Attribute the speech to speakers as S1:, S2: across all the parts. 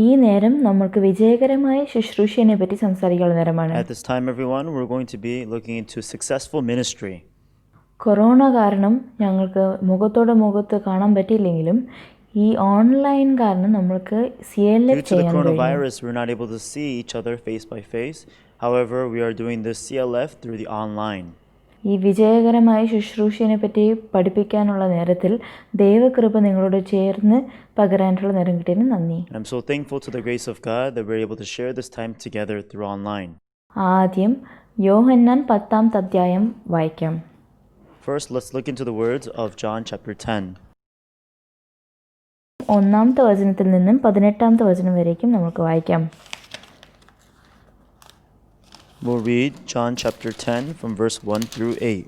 S1: ഈ നേരം നമ്മൾക്ക് വിജയകരമായ ശുശ്രൂഷയെ പറ്റി സംസാരിക്കാനുള്ള നേരമാണ്.
S2: At this time, everyone, we're going to be looking into successful ministry.
S1: Corona കാരണം ഞങ്ങൾക്ക് മുഖത്ത് കാണാൻ പറ്റിയില്ലെങ്കിലും ഈ ഓൺലൈൻ കാരണം നമ്മൾക്ക് CLF
S2: Due to the
S1: ചെയ്യാൻ കഴിയും.
S2: coronavirus, we're not able to see each other face by face. However, we are doing this CLF through the online.
S1: ഈ വിജയകരമായ ശുശ്രൂഷയെ പറ്റി പഠിപ്പിക്കാനുള്ള നേരത്തിൽ ദൈവകൃപ നിങ്ങളോട് ചേർന്ന് പകരാനുള്ള നേരം കിട്ടിയതിന് നന്ദി.
S2: I'm so thankful to the grace of God that we're able to share this time together through online.
S1: ആദ്യം യോഹന്നാൻ 10-ാം അധ്യായം വായിക്കാം.
S2: First, let's look into the words of John chapter 10.
S1: 1-ാമത്തെ വചനത്തിൽ നിന്നും 18-ാമത്തെ വചനം വരേക്കും നമുക്ക് വായിക്കാം.
S2: We'll read John chapter 10 from verse 1 through 8.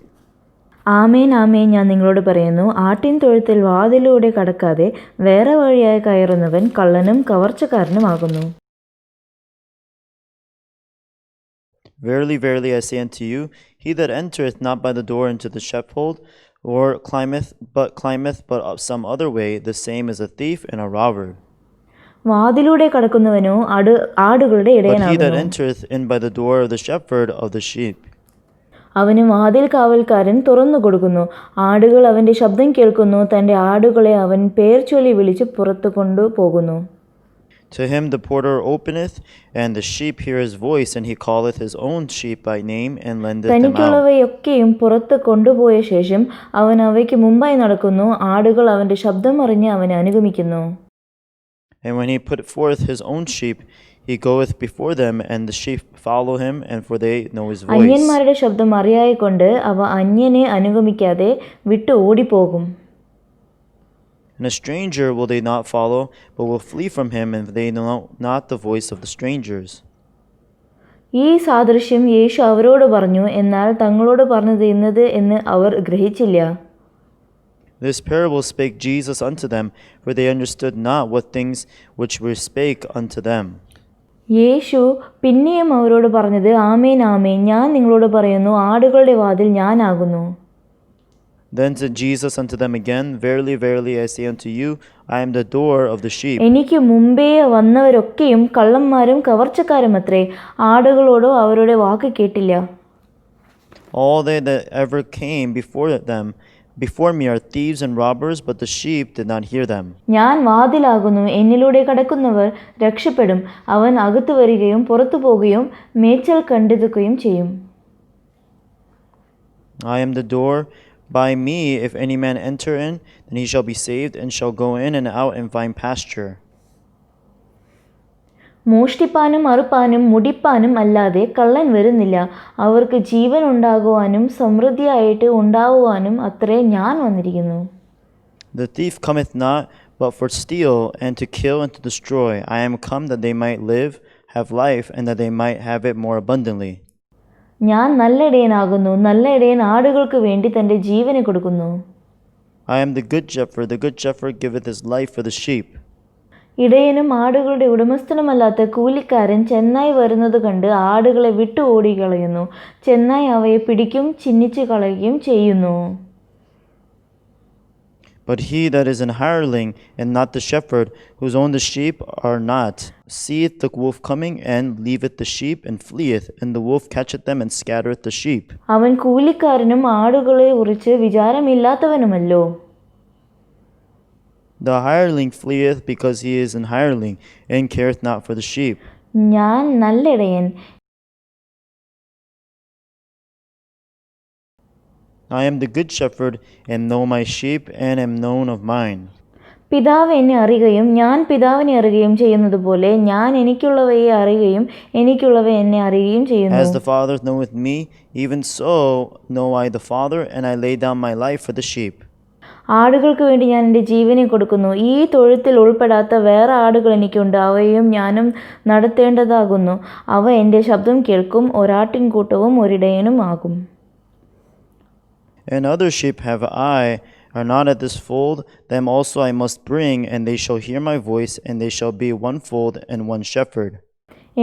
S1: ആമേൻ ആമേൻ ഞാൻ നിങ്ങളോട് പറയുന്നു, ആട്ടിൻ തൊഴുത്തിൽ വാതിലൂടെ കടക്കാതെ വേറെ വഴിയായി കയറുന്നവൻ കള്ളനും കവർച്ചക്കാരനുമാകുന്നു.
S2: Verily, verily, I say unto you, he that entereth not by the door into the sheepfold, or climbeth but some other way, the same is a thief and a robber.
S1: വാതിലൂടെ കടക്കുന്നവനോ ആടുകളുടെ
S2: But he that
S1: ഇടയനാകുന്നു.
S2: entereth in by the door of the shepherd of the sheep.
S1: അവന് വാതിൽ കാവൽക്കാരൻ തുറന്നു കൊടുക്കുന്നു. ആടുകൾ അവന്റെ ശബ്ദം കേൾക്കുന്നു. തന്റെ ആടുകളെ അവൻ പേർ ചൊല്ലി വിളിച്ച് പുറത്തു കൊണ്ടുപോകുന്നു.
S2: To him the porter openeth, and the sheep hear his voice, and he calleth his own sheep by name, and lendeth them out.
S1: തനിക്കുള്ളവയൊക്കെയും പുറത്ത് കൊണ്ടുപോയ ശേഷം അവൻ അവയ്ക്ക് മുമ്പായി നടക്കുന്നു. ആടുകൾ അവന്റെ ശബ്ദം അറിഞ്ഞ് അവനെ അനുഗമിക്കുന്നു.
S2: And when he put forth his own sheep, he goeth before them, and the sheep follow him, and for they know his voice.
S1: അന്യന്മാരുടെ ശബ്ദം അറിയായിക്കൊണ്ട് അവ അന്യനെ അനുഗമിക്കാതെ വിട്ടു ഓടിപ്പോകും.
S2: And a stranger will they not follow, but will flee from him, and they know not the voice of the strangers.
S1: ഈ സാദൃശ്യം യേശു അവരോട് പറഞ്ഞു, എന്നാൽ തങ്ങളോട് പറഞ്ഞത് ഇന്നത് എന്ന് അവർ ഗ്രഹിച്ചില്ല.
S2: This parable spake Jesus unto them, for they understood not what things which were spake unto them.
S1: യേശു പിന്നെയും അവരോട് പറഞ്ഞത്, ആമേൻ ആമേൻ ഞാൻ നിങ്ങളോട് പറയുന്നു, ആടുകളുടെ വാതിൽ ഞാനാകുന്നു.
S2: Then said Jesus unto them again, Verily, verily, I say unto you, I am the door of the sheep.
S1: എനിക്ക് മുമ്പേ വന്നവരൊക്കെയും കള്ളന്മാരും കവർച്ചക്കാരുമത്രേ, ആടുകളോടോ അവരുടെ വാക്ക് കേട്ടില്ല.
S2: All they that ever came before me are thieves and robbers, but the sheep did not hear them.
S1: ഞാൻ വാതിലാകുന്നു, എന്നിലൂടെ കടക്കുന്നവർ രക്ഷപ്പെടും. അവൻ അകത്തു വരികയും പുറത്തു പോകുകയും മേച്ചൽ കണ്ടെത്തുകയും ചെയ്യും.
S2: I am the door. By me, if any man enter in, then he shall be saved, and shall go in and out and find pasture.
S1: മോഷ്ടിപ്പാനും അറുപ്പാനും മുടിപ്പാനും അല്ലാതെ കള്ളൻ വരുന്നില്ല. അവർക്ക് ജീവൻ ഉണ്ടാകുവാനും സമൃദ്ധിയായിട്ട് ഉണ്ടാകുവാനും അത്രേ ഞാൻ വന്നിരിക്കുന്നു.
S2: The thief cometh not, but for steal, and to kill, and to destroy. I am come that they might live, have life, and that they might have it more abundantly.
S1: ഞാൻ നല്ല ഇടയനാകുന്നു. നല്ല ഇടയൻ ആടുകൾക്ക് വേണ്ടി തൻ്റെ ജീവനെ കൊടുക്കുന്നു.
S2: I am the good shepherd. The good shepherd giveth his life for the sheep.
S1: ഇടയനും ആടുകളുടെ ഉടമസ്ഥനുമല്ലാത്ത കൂലിക്കാരൻ ചെന്നായി വരുന്നത് കണ്ട് ആടുകളെ വിട്ടു ഓടിക്കളയുന്നു. ചെന്നായി അവയെ പിടിക്കും, ചിന്നിച്ചു കളയുകയും ചെയ്യുന്നു.
S2: But he that is an hireling, and not the shepherd, whose own the sheep are not, seeth the wolf coming, and leaveth the sheep, and fleeth, and the wolf catcheth them, and scattereth the sheep.
S1: അവൻ കൂലിക്കാരനും ആടുകളെ കുറിച്ച് വിചാരമില്ലാത്തവനുമല്ലോ.
S2: The hireling fleeth because he is an hireling, and careth not for the sheep.
S1: ഞാൻ നല്ല ഇടയൻ.
S2: I am the good shepherd, and know my sheep, and am known of mine.
S1: പിതാവ് എന്നെ അറിയുകയും ഞാൻ പിതാവിനെ അറിയുകയും ചെയ്യുന്നത് പോലെ ഞാൻ എനിക്കുള്ളവയെ അറിയുകയും എനിക്കുള്ളവ എന്നെ അറിയുകയും ചെയ്യുന്നു.
S2: As the Father knoweth me, even so know I the Father, and I lay down my life for the sheep.
S1: ആടുകൾക്ക് വേണ്ടി ഞാൻ എൻ്റെ ജീവനെ കൊടുക്കുന്നു. ഈ തൊഴുത്തിൽ ഉൾപ്പെടാത്ത വേറെ ആടുകൾ എനിക്കുണ്ട്. അവയും ഞാനും നടത്തേണ്ടതാകുന്നു. അവ എൻ്റെ ശബ്ദം കേൾക്കും. ഒരാട്ടിൻകൂട്ടവും ഒരിടയനും ആകും.
S2: And other sheep have I, are not at this fold, them also I must bring, and they shall hear my voice, and they shall be one fold and one shepherd.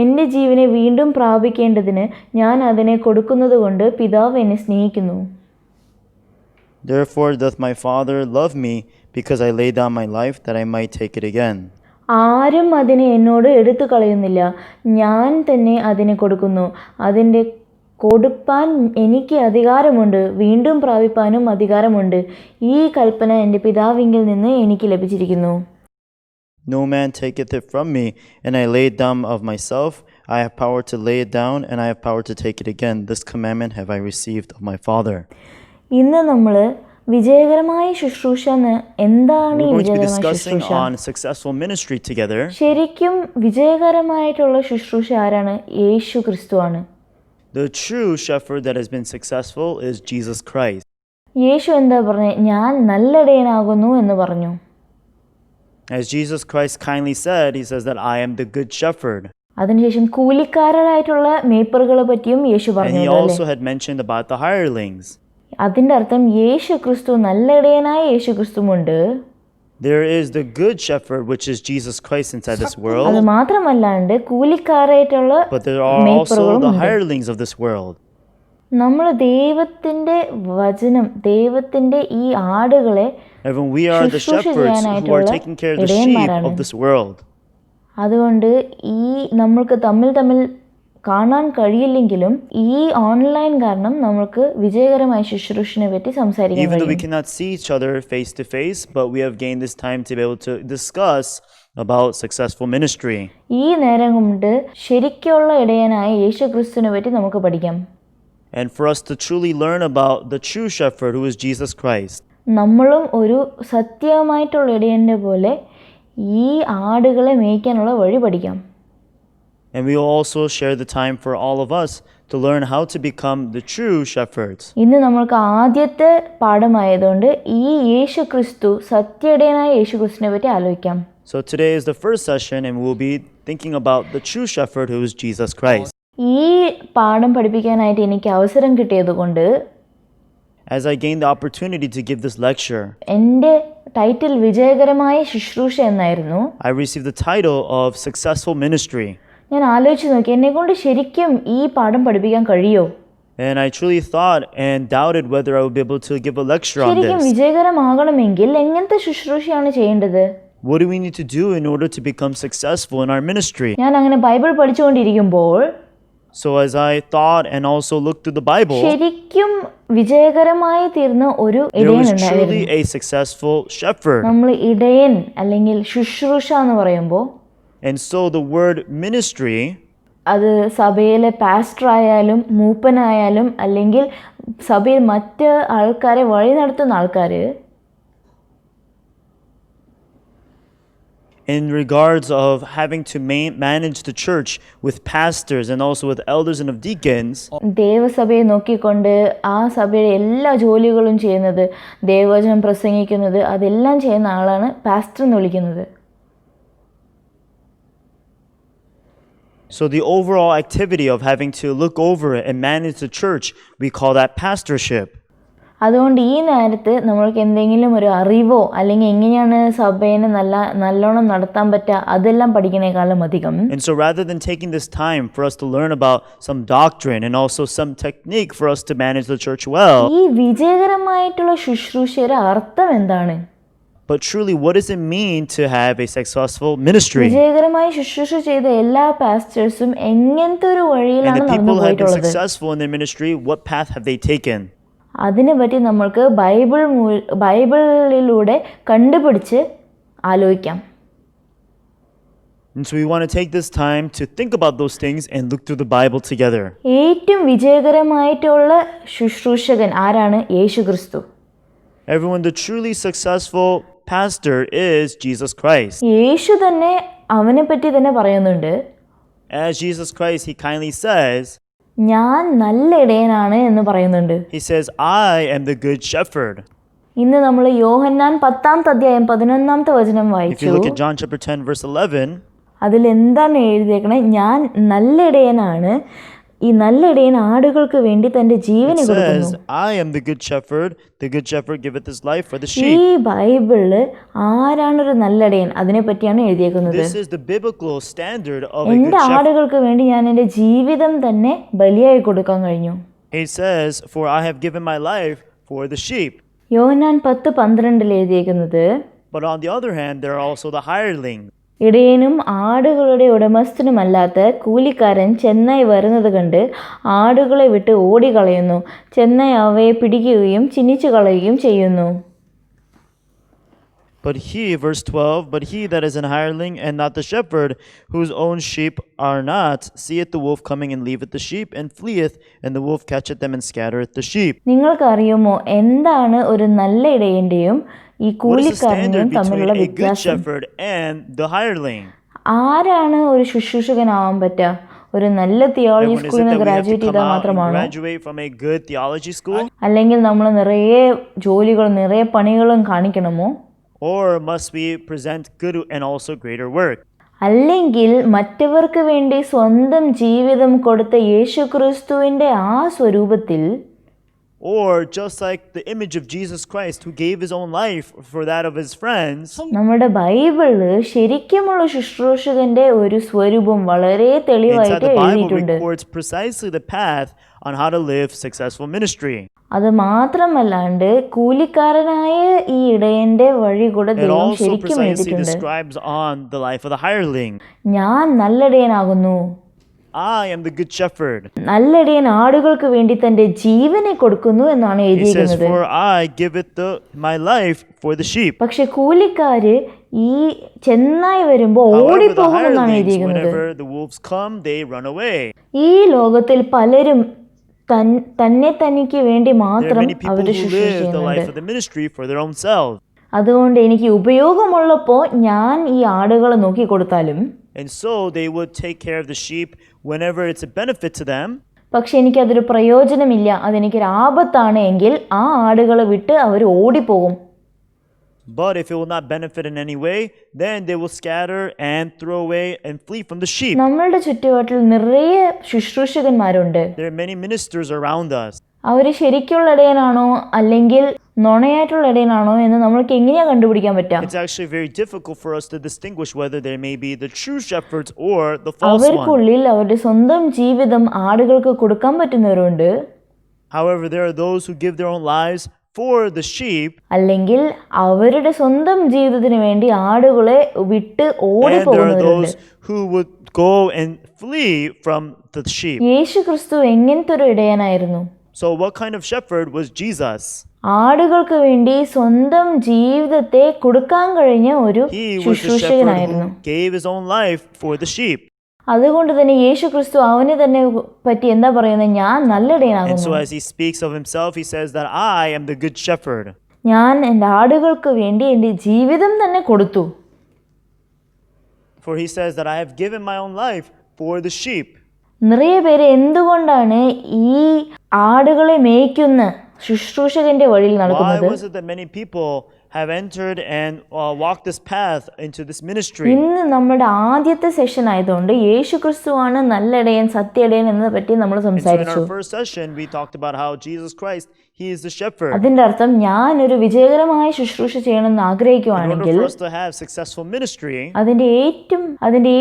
S1: എൻ്റെ ജീവനെ വീണ്ടും പ്രാപിക്കേണ്ടതിന് ഞാൻ അതിനെ കൊടുക്കുന്നതുകൊണ്ട് പിതാവ് എന്നെ സ്നേഹിക്കുന്നു.
S2: Therefore doth my Father love me, because I lay down my life, that I might take it again.
S1: ആരും അതിനെ എന്നോട് എടുത്തു കളയുന്നില്ല, ഞാൻ തന്നെ അതിനെ കൊടുക്കുന്നു. അതിൻ്റെ കൊടുപ്പാൻ എനിക്ക് അധികാരമുണ്ട്, വീണ്ടും പ്രാപിപ്പാനും അധികാരമുണ്ട്. ഈ കൽപ്പന എൻ്റെ പിതാവിങ്കിൽ നിന്ന് എനിക്ക് ലഭിച്ചിരിക്കുന്നു.
S2: No man taketh it from me, and I lay it down of myself. I have power to lay it down, and I have power to take it again. This commandment have I received of my Father.
S1: ഇന്ന് നമ്മൾ വിജയകരമായ ശുശ്രൂഷ എന്താണ്? ഈ
S2: We're going to be
S1: വിജയകരമായ
S2: discussing
S1: ശുശ്രൂഷ
S2: on successful ministry together.
S1: ശരിക്കും വിജയകരമായിട്ടുള്ള ശുശ്രൂഷ ആരാണ്? യേശു ക്രിസ്തുവാണ്.
S2: The true shepherd that has been successful is Jesus Christ.
S1: യേശു എന്താ പറഞ്ഞത്? ഞാൻ നല്ലിടയനാകുന്നു എന്ന് പറഞ്ഞു.
S2: As Jesus Christ kindly said, he says that I am the good shepherd.
S1: അതിനുശേഷം കൂലിക്കാരായിട്ടുള്ള മേയ്പ്പറുകളെ പറ്റിയും യേശു
S2: And
S1: പറഞ്ഞു.
S2: he also had mentioned about the hirelings.
S1: അതിന്റെ അർത്ഥം യേശു ക്രിസ്തു നല്ലിടയനായ യേശു ക്രിസ്തുമുണ്ട്.
S2: There is the good shepherd, which is Jesus Christ inside this
S1: അത്
S2: world,
S1: മാത്രമല്ലാണ്ട് കൂലിക്കാരായിട്ടുള്ള
S2: but there are also the hirelings of this world.
S1: നമ്മൾ ദൈവത്തിന്റെ വചനം, ദൈവത്തിന്റെ ഈ ആടുകളെ
S2: Even we are the shepherds who are taking care of the sheep of this world.
S1: അതുകൊണ്ട് ഈ നമ്മൾക്ക് തമ്മിൽ കാണാൻ കഴിയില്ലെങ്കിലും ഈ ഓൺലൈൻ കാരണം നമുക്ക് വിജയകരമായ ശുശ്രൂഷനെ പറ്റി സംസാരിക്കാൻ
S2: Even though we
S1: കഴിയും.
S2: cannot see each other face to face, but we have gained this time to be able to discuss about successful ministry.
S1: ഈ നേരം കൊണ്ട് ശരിക്കുള്ള ഇടയനായ യേശു ക്രിസ്തുവിനെ പറ്റി നമുക്ക് പഠിക്കാം.
S2: And for us to truly learn about the true shepherd who is Jesus Christ.
S1: നമ്മളും ഒരു സത്യമായിട്ടുള്ള ഇടയൻ്റെ പോലെ ഈ ആടുകളെ മേയ്ക്കാനുള്ള വഴി പഠിക്കാം.
S2: And we will also share the time for all of us to learn how to become the true shepherds.
S1: ഇന്ന് നമ്മൾക്ക് ആദ്യത്തെ പാഠമായതുകൊണ്ട് ഈ യേശു ക്രിസ്തു, സത്യയിടയനായ യേശു ക്രിസ്തുവിനെ പറ്റി ആലോചിക്കാം.
S2: So today is the first session and we'll be thinking about the true shepherd who is Jesus Christ.
S1: ഈ പാഠം പഠിപ്പിക്കാനായിട്ട് എനിക്ക് അവസരം കിട്ടിയതുകൊണ്ട്
S2: As I gained the opportunity to give this lecture,
S1: എൻ്റെ ടൈറ്റിൽ വിജയകരമായ ശുശ്രൂഷ എന്നായിരുന്നു.
S2: I received the title of successful ministry.
S1: ഞാൻ ആലോചിച്ച് നോക്കി, എന്നെക്കൊണ്ട് ശരിക്കും ഈ പാഠം പഠിപ്പിക്കാൻ കഴിയുമോ?
S2: And I truly thought and doubted whether I would be able to give a lecture on
S1: ശരിക്കും
S2: this.
S1: വിജയകരമാകണമെങ്കിൽ എങ്ങനത്തെ ശുശ്രൂഷയാണ് ചെയ്യേണ്ടത്?
S2: What do we need to do in order to become successful in our ministry?
S1: ഞാൻ അങ്ങനെ Bible പഠിച്ചുകൊണ്ടിരിക്കുമ്പോൾ
S2: So as I thought and also looked through the Bible,
S1: ശരിക്കും വിജയകരമായി തീർന്ന ഒരു
S2: there
S1: ഇടയൻ
S2: was
S1: ഉണ്ടായിരുന്നു.
S2: truly a successful shepherd.
S1: നമ്മൾ ഇടയൻ അല്ലെങ്കിൽ ശുശ്രൂഷ എന്ന് പറയുമ്പോൾ
S2: And so the word ministry,
S1: അത് സഭയിലെ പാസ്റ്റർ ആയാലും മൂപ്പനായാലും അല്ലെങ്കിൽ സഭയിൽ മറ്റ് ആൾക്കാരെ വഴി നടത്തുന്ന ആൾക്കാർ,
S2: in regards of having to manage the church with pastors and also with elders and of deacons,
S1: ദേവസഭയെ നോക്കിക്കൊണ്ട് ആ സഭയുടെ എല്ലാ ജോലികളും ചെയ്യുന്നത്, ദൈവവചനം പ്രസംഗിക്കുന്നത്, അതെല്ലാം ചെയ്യുന്ന ആളാണ് പാസ്റ്റർ എന്ന് വിളിക്കുന്നത്.
S2: so the overall activity of having to look over it and manage the church, we call that pastorship.
S1: അതുകൊണ്ട് ഈ നേരത്ത് നമ്മൾക്ക് എന്തെങ്കിലും ഒരു അറിവോ അല്ലെങ്കിൽ എങ്ങനെയാണ് സഭേനെ നല്ലോണം നടത്താൻ പറ്റുക അതെല്ലാം പഠിക്കണേക്കാളും അധികം,
S2: And so rather than taking this time for us to learn about some doctrine and also some technique for us to manage the church well,
S1: ഈ വിജയകരമായിട്ടുള്ള ശുശ്രൂഷയുടെ അർത്ഥം എന്താണ്?
S2: but truly what does it mean to have a successful ministry?
S1: വിജയകരമായി ശുശ്രൂഷ ചെയ്ത എല്ലാ പാസ്റ്റേഴ്സും എങ്ങനത്തെ ഒരു
S2: And
S1: വഴിയിലാണ്
S2: the
S1: നടന്നു
S2: people who have been
S1: പോയിട്ടുള്ളത്?
S2: successful in their ministry, what path have they taken?
S1: അതിനെ പറ്റി നമ്മൾക്ക് ബൈബിളിലൂടെ കണ്ടുപിടിച്ച് ആലോചിക്കാം.
S2: And so we want to take this time to think about those things and look through the Bible together.
S1: ഏറ്റവും വിജയകരമായിട്ടുള്ള ശുശ്രൂഷകൻ ആരാണ്? യേശു ക്രിസ്തു.
S2: Everyone, the truly successful pastor is Jesus Christ.
S1: യേശു തന്നെ അവനെ പറ്റി തന്നെ പറയുന്നുണ്ട്,
S2: As Jesus Christ, he kindly says,
S1: ഞാൻ നല്ല ഇടയനാണ് എന്ന് പറയുന്നുണ്ട്.
S2: he says, I am the good shepherd.
S1: ഇന്ന് നമ്മൾ യോഹന്നാൻ 10-11 വചനം
S2: If
S1: വായിച്ചു.
S2: you look at John chapter 10 verse 11,
S1: അതിൽ എന്താണ് എഴുതിയേക്കണേ? ഞാൻ നല്ല ഇടയനാണ്, ഈ നല്ല ഇടയൻ ആടുകൾക്ക് വേണ്ടി തന്റെ ജീവനെ
S2: it
S1: കൊടുക്കുന്നു.
S2: says, I am the good shepherd giveth his life for the
S1: ഈ
S2: sheep.
S1: ബൈബിളില് ആരാണൊരു നല്ല ഇടയൻ അതിനെ പറ്റിയാണ് എഴുതിയേക്കുന്നത്.
S2: This is the biblical standard of a good
S1: എന്റെ
S2: shepherd.
S1: ആടുകൾക്ക് വേണ്ടി ഞാൻ എൻ്റെ ജീവിതം തന്നെ ബലിയായി കൊടുക്കാൻ കഴിഞ്ഞു.
S2: He says, for I have given my life for the sheep.
S1: Yohannan 10:12 എഴുതിയേക്കുന്നത്,
S2: But on the other hand, there are also the hirelings.
S1: ഇടയനും ആടുകളുടെ ഉടമസ്ഥനുമല്ലാത്ത കൂലിക്കാരൻ ചെന്നായി വരുന്നത് കണ്ട് ആടുകളെ വിട്ട് ഓടിക്കളയുന്നു. ചെന്നായി അവയെ പിടിക്കുകയും ചിന്നിച്ചു കളയുകയും ചെയ്യുന്നു.
S2: But he, verse 12, but he that is an hireling and not the shepherd, whose own sheep are not, seeth the wolf coming and leaveth the sheep, and fleeth, and the wolf catcheth them and scattereth the sheep.
S1: നിങ്ങൾക്കറിയുമോ എന്താണ് ഒരു നല്ല ഇടയന്റെയും ഈ
S2: What is the
S1: കൂലിക്കാരന്റെയും
S2: standard
S1: തമ്മിലുള്ള
S2: between a good
S1: വ്യത്യാസം?
S2: shepherd and the hireling?
S1: ആരാണ് ഒരു ശുശ്രൂഷകനാവാൻ പറ്റുക? ഒരു നല്ല തിയോളജി
S2: Everyone, is
S1: സ്കൂളിൽ
S2: it
S1: നിന്ന്
S2: that we have to
S1: graduate
S2: come
S1: ചെയ്താൽ
S2: out and
S1: മാത്രമാണോ?
S2: graduate from a good theology school?
S1: അല്ലെങ്കിൽ നമ്മൾ നിറയെ ജോലികളും നിറയെ പണികളും കാണിക്കണമോ?
S2: Or must we present good and also greater work?
S1: അല്ലെങ്കിൽ മറ്റവർക്ക് വേണ്ടി സ്വന്തം ജീവിതം കൊടുത്ത യേശുക്രിസ്തുവിന്റെ ആ സ്വരൂപത്തിൽ,
S2: Or just like the image of Jesus Christ who gave his own life for that of his friends,
S1: നമ്മുടെ ബൈബിള് ശരിക്കുമുള്ള ശുശ്രൂഷകന്റെ ഒരു സ്വരൂപം വളരെ
S2: inside
S1: തെളിവായിട്ട്
S2: the Bible
S1: എഴുതിയിട്ടുണ്ട്.
S2: records precisely the path on how to live successful ministry.
S1: അത് മാത്രമല്ലാണ്ട് കൂലിക്കാരനായ ഈ ഇടയന്റെ വഴി കൂടെ
S2: It
S1: ദൈവം
S2: also
S1: ശരിക്കും
S2: precisely
S1: എഴുതിയിട്ടുണ്ട്.
S2: describes on the life of the hireling.
S1: ഞാൻ നല്ലിടയനാകുന്നു.
S2: I am the good shepherd.
S1: നല്ലിടയൻ ആടുകൾക്ക് വേണ്ടി തന്റെ ജീവനെ കൊടുക്കുന്നു എന്നാണ്
S2: He says,
S1: എഴുതിയിരിക്കുന്നത്.
S2: for I giveth my life for the sheep.
S1: പക്ഷെ കൂലിക്കാര് ഈ ചെന്നായി വരുമ്പോ
S2: However, the
S1: ഓടിപ്പോകുമെന്നാണ്
S2: hirelings,
S1: എഴുതിയിരിക്കുന്നത്.
S2: whenever the wolves come, they run away.
S1: ഈ ലോകത്തിൽ പലരും തന്നെ തനിക്ക് വേണ്ടി
S2: There are
S1: മാത്രം
S2: many people
S1: അവര്
S2: who
S1: ശുശ്രൂഷ
S2: live the life
S1: ചെയ്യുന്നുണ്ട്.
S2: of the ministry for their own selves.
S1: അതുകൊണ്ട് എനിക്ക് ഉപയോഗമുള്ളപ്പോൾ ഞാൻ ഈ ആടുകളെ നോക്കി കൊടുത്താലും,
S2: And so they would take care of the sheep whenever it's a benefit to them.
S1: പക്ഷെ എനിക്കതൊരു പ്രയോജനമില്ല, അതെനിക്കൊരു ആപത്താണ് എങ്കിൽ ആ ആടുകളെ വിട്ട് അവർ ഓടിപ്പോകും.
S2: But if it will not benefit in any way, then they will scatter and throw away and flee from the sheep.
S1: നമ്മളുടെ ചുറ്റുപാട്ടിൽ നിറയെ ശുശ്രൂഷകന്മാരുണ്ട്.
S2: There are many ministers around us.
S1: അവർ ശരിക്കുള്ള ഇടയനാണോ അല്ലെങ്കിൽ നുണയായിട്ടുള്ള ഇടയനാണോ എന്ന് നമ്മൾക്ക് എങ്ങനെയാ കണ്ടുപിടിക്കാൻ പറ്റുക?
S2: It's actually very difficult for us to distinguish whether there may be the true shepherds or the false one.
S1: അവർക്കുള്ളിൽ അവരുടെ സ്വന്തം ജീവിതം ആടുകൾക്ക് കൊടുക്കാൻ പറ്റുന്നവരുണ്ട്.
S2: However, there are those who give their own lives for the sheep.
S1: അല്ലെങ്കിൽ അവരുടെ സ്വന്തം ജീവിതത്തിന് വേണ്ടി ആടുകളെ വിട്ട്
S2: And there are
S1: ഓടിപ്പോകുന്നവരുണ്ട്.
S2: those who would go and flee from the sheep.
S1: യേശു ക്രിസ്തു എങ്ങനത്തെ ഒരു ഇടയനായിരുന്നു?
S2: So what kind of shepherd was Jesus?
S1: ആടുകൾക്ക് വേണ്ടി സ്വന്തം ജീവിതത്തെ കൊടുക്കാൻ കഴിഞ്ഞ ഒരു
S2: He was the shepherd
S1: ശുശ്രൂഷകനായിരുന്നു.
S2: who gave his own life for the sheep.
S1: അതുകൊണ്ട് തന്നെ യേശു ക്രിസ്തു അവനെ തന്നെ പറ്റി എന്താ പറയുന്നത്? ഞാൻ നല്ല
S2: And
S1: ഇടയനാകുന്നു.
S2: so as he speaks of himself, he says that I am the good shepherd.
S1: ഞാൻ എൻ്റെ ആടുകൾക്ക് വേണ്ടി എൻ്റെ ജീവിതം തന്നെ കൊടുത്തു.
S2: For he says that I have given my own life for the sheep.
S1: നിറയെ പേര് എന്തുകൊണ്ടാണ് ഈ ആടുകളെ മേയ്ക്കുന്ന ശുശ്രൂഷകന്റെ വഴിയിൽ
S2: Why
S1: നടക്കുന്നത്?
S2: was it that many people have entered and walked this path into this ministry?
S1: ഇന്ന് നമ്മുടെ ആദ്യത്തെ സെഷൻ ആയതുകൊണ്ട് യേശു ക്രിസ്തുവാണ് നല്ല ഇടയൻ, സത്യ ഇടയൻ എന്നതിനെ പറ്റി നമ്മൾ
S2: And so in
S1: സംസാരിച്ചു.
S2: our first session, we talked about how Jesus Christ, he is the shepherd.
S1: അതിന്റെ അർത്ഥം ഞാൻ ഒരു വിജയകരമായ ശുശ്രൂഷ ചെയ്യണമെന്ന്
S2: In
S1: ആഗ്രഹിക്കുകയാണെങ്കിൽ
S2: order for us to have successful ministry,
S1: അതിന്റെ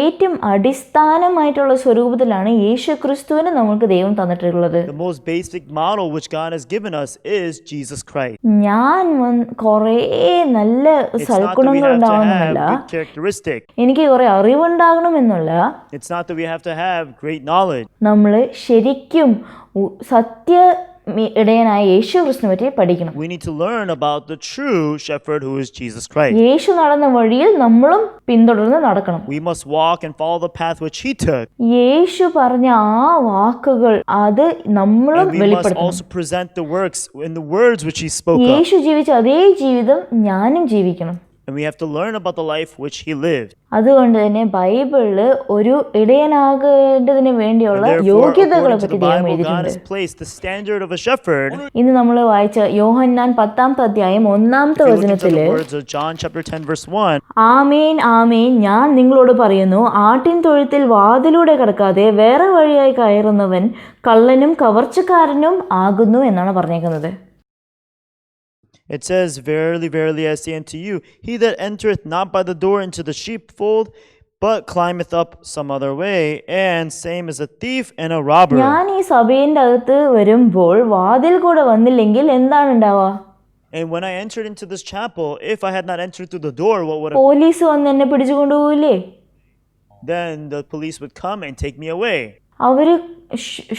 S1: ഏറ്റവും അടിസ്ഥാനമായിട്ടുള്ള സ്വരൂപത്തിലാണ് യേശു ക്രിസ്തുവിനെ നമുക്ക് ദൈവം തന്നിട്ടുള്ളത്.
S2: the most basic model which God has given us is Jesus Christ.
S1: ഞാൻ കുറേ നല്ല
S2: It's not that we
S1: സൽഗുണങ്ങൾ
S2: have to
S1: ഉണ്ടാവണമെന്നല്ല,
S2: have good characteristics.
S1: എനിക്ക് കുറെ അറിവുണ്ടാകണമെന്നല്ല,
S2: It's not that we have to have great knowledge.
S1: നമ്മൾ ശരിക്കും സത്യ ഇടയനായ യേശു ക്രിസ്തുവിനെ പറ്റി പഠിക്കണം.
S2: We need to learn about the true shepherd who is Jesus Christ.
S1: യേശു നടന്ന വഴിയിൽ നമ്മളും പിന്തുടർന്ന് നടക്കണം.
S2: We must walk and follow the path which he took.
S1: യേശു പറഞ്ഞ ആ വാക്കുകൾ അത് നമ്മളും
S2: And we must
S1: വെളിപ്പെടുത്തണം.
S2: also present the works in the words which he spoke of.
S1: യേശു ജീവിച്ച അതേ ജീവിതം ഞാനും ജീവിക്കണം.
S2: And we have to learn about the life which he lived.
S1: അതുകൊണ്ട് തന്നെ ബൈബിളില് ഒരു ഇടയനാകേണ്ടതിന് വേണ്ടിയുള്ള
S2: Therefore,
S1: യോഗ്യതകളെ
S2: according to
S1: പറ്റി
S2: the
S1: ദൈവം
S2: Bible, God
S1: എഴുതിയിട്ടുണ്ട്.
S2: has placed the standard of a shepherd.
S1: ഇന്ന് നമ്മൾ വായിച്ച യോഹന്നാൻ 10-ാമത്തെ അധ്യായം 1-ാമത്തെ
S2: If you look into
S1: വചനത്തില്,
S2: the words of John chapter 10 verse 1,
S1: ആമേൻ ആമേൻ ഞാൻ നിങ്ങളോട് പറയുന്നു, ആട്ടിൻ തൊഴുത്തിൽ വാതിലൂടെ കടക്കാതെ വേറെ വഴിയായി കയറുന്നവൻ കള്ളനും കവർച്ചക്കാരനും ആകുന്നു എന്നാണ് പറഞ്ഞേക്കുന്നത്.
S2: it says, Verily, verily, I say unto you, he that entereth not by the door into the sheepfold, but climbeth up some other way, and same as a thief and a robber.
S1: ഞാൻ ഈ സഭയുടെ അകത്ത് വരുമ്പോൾ വാതിൽ കൂടെ വന്നില്ലെങ്കിൽ എന്താണ് ഉണ്ടാവുക?
S2: And when I entered into this chapel, if I had not entered through the door, what would have
S1: police വന്ന് എന്നെ പിടിച്ചു കൊണ്ടുപോകില്ലേ?
S2: then the police would come and take me away.
S1: അവര്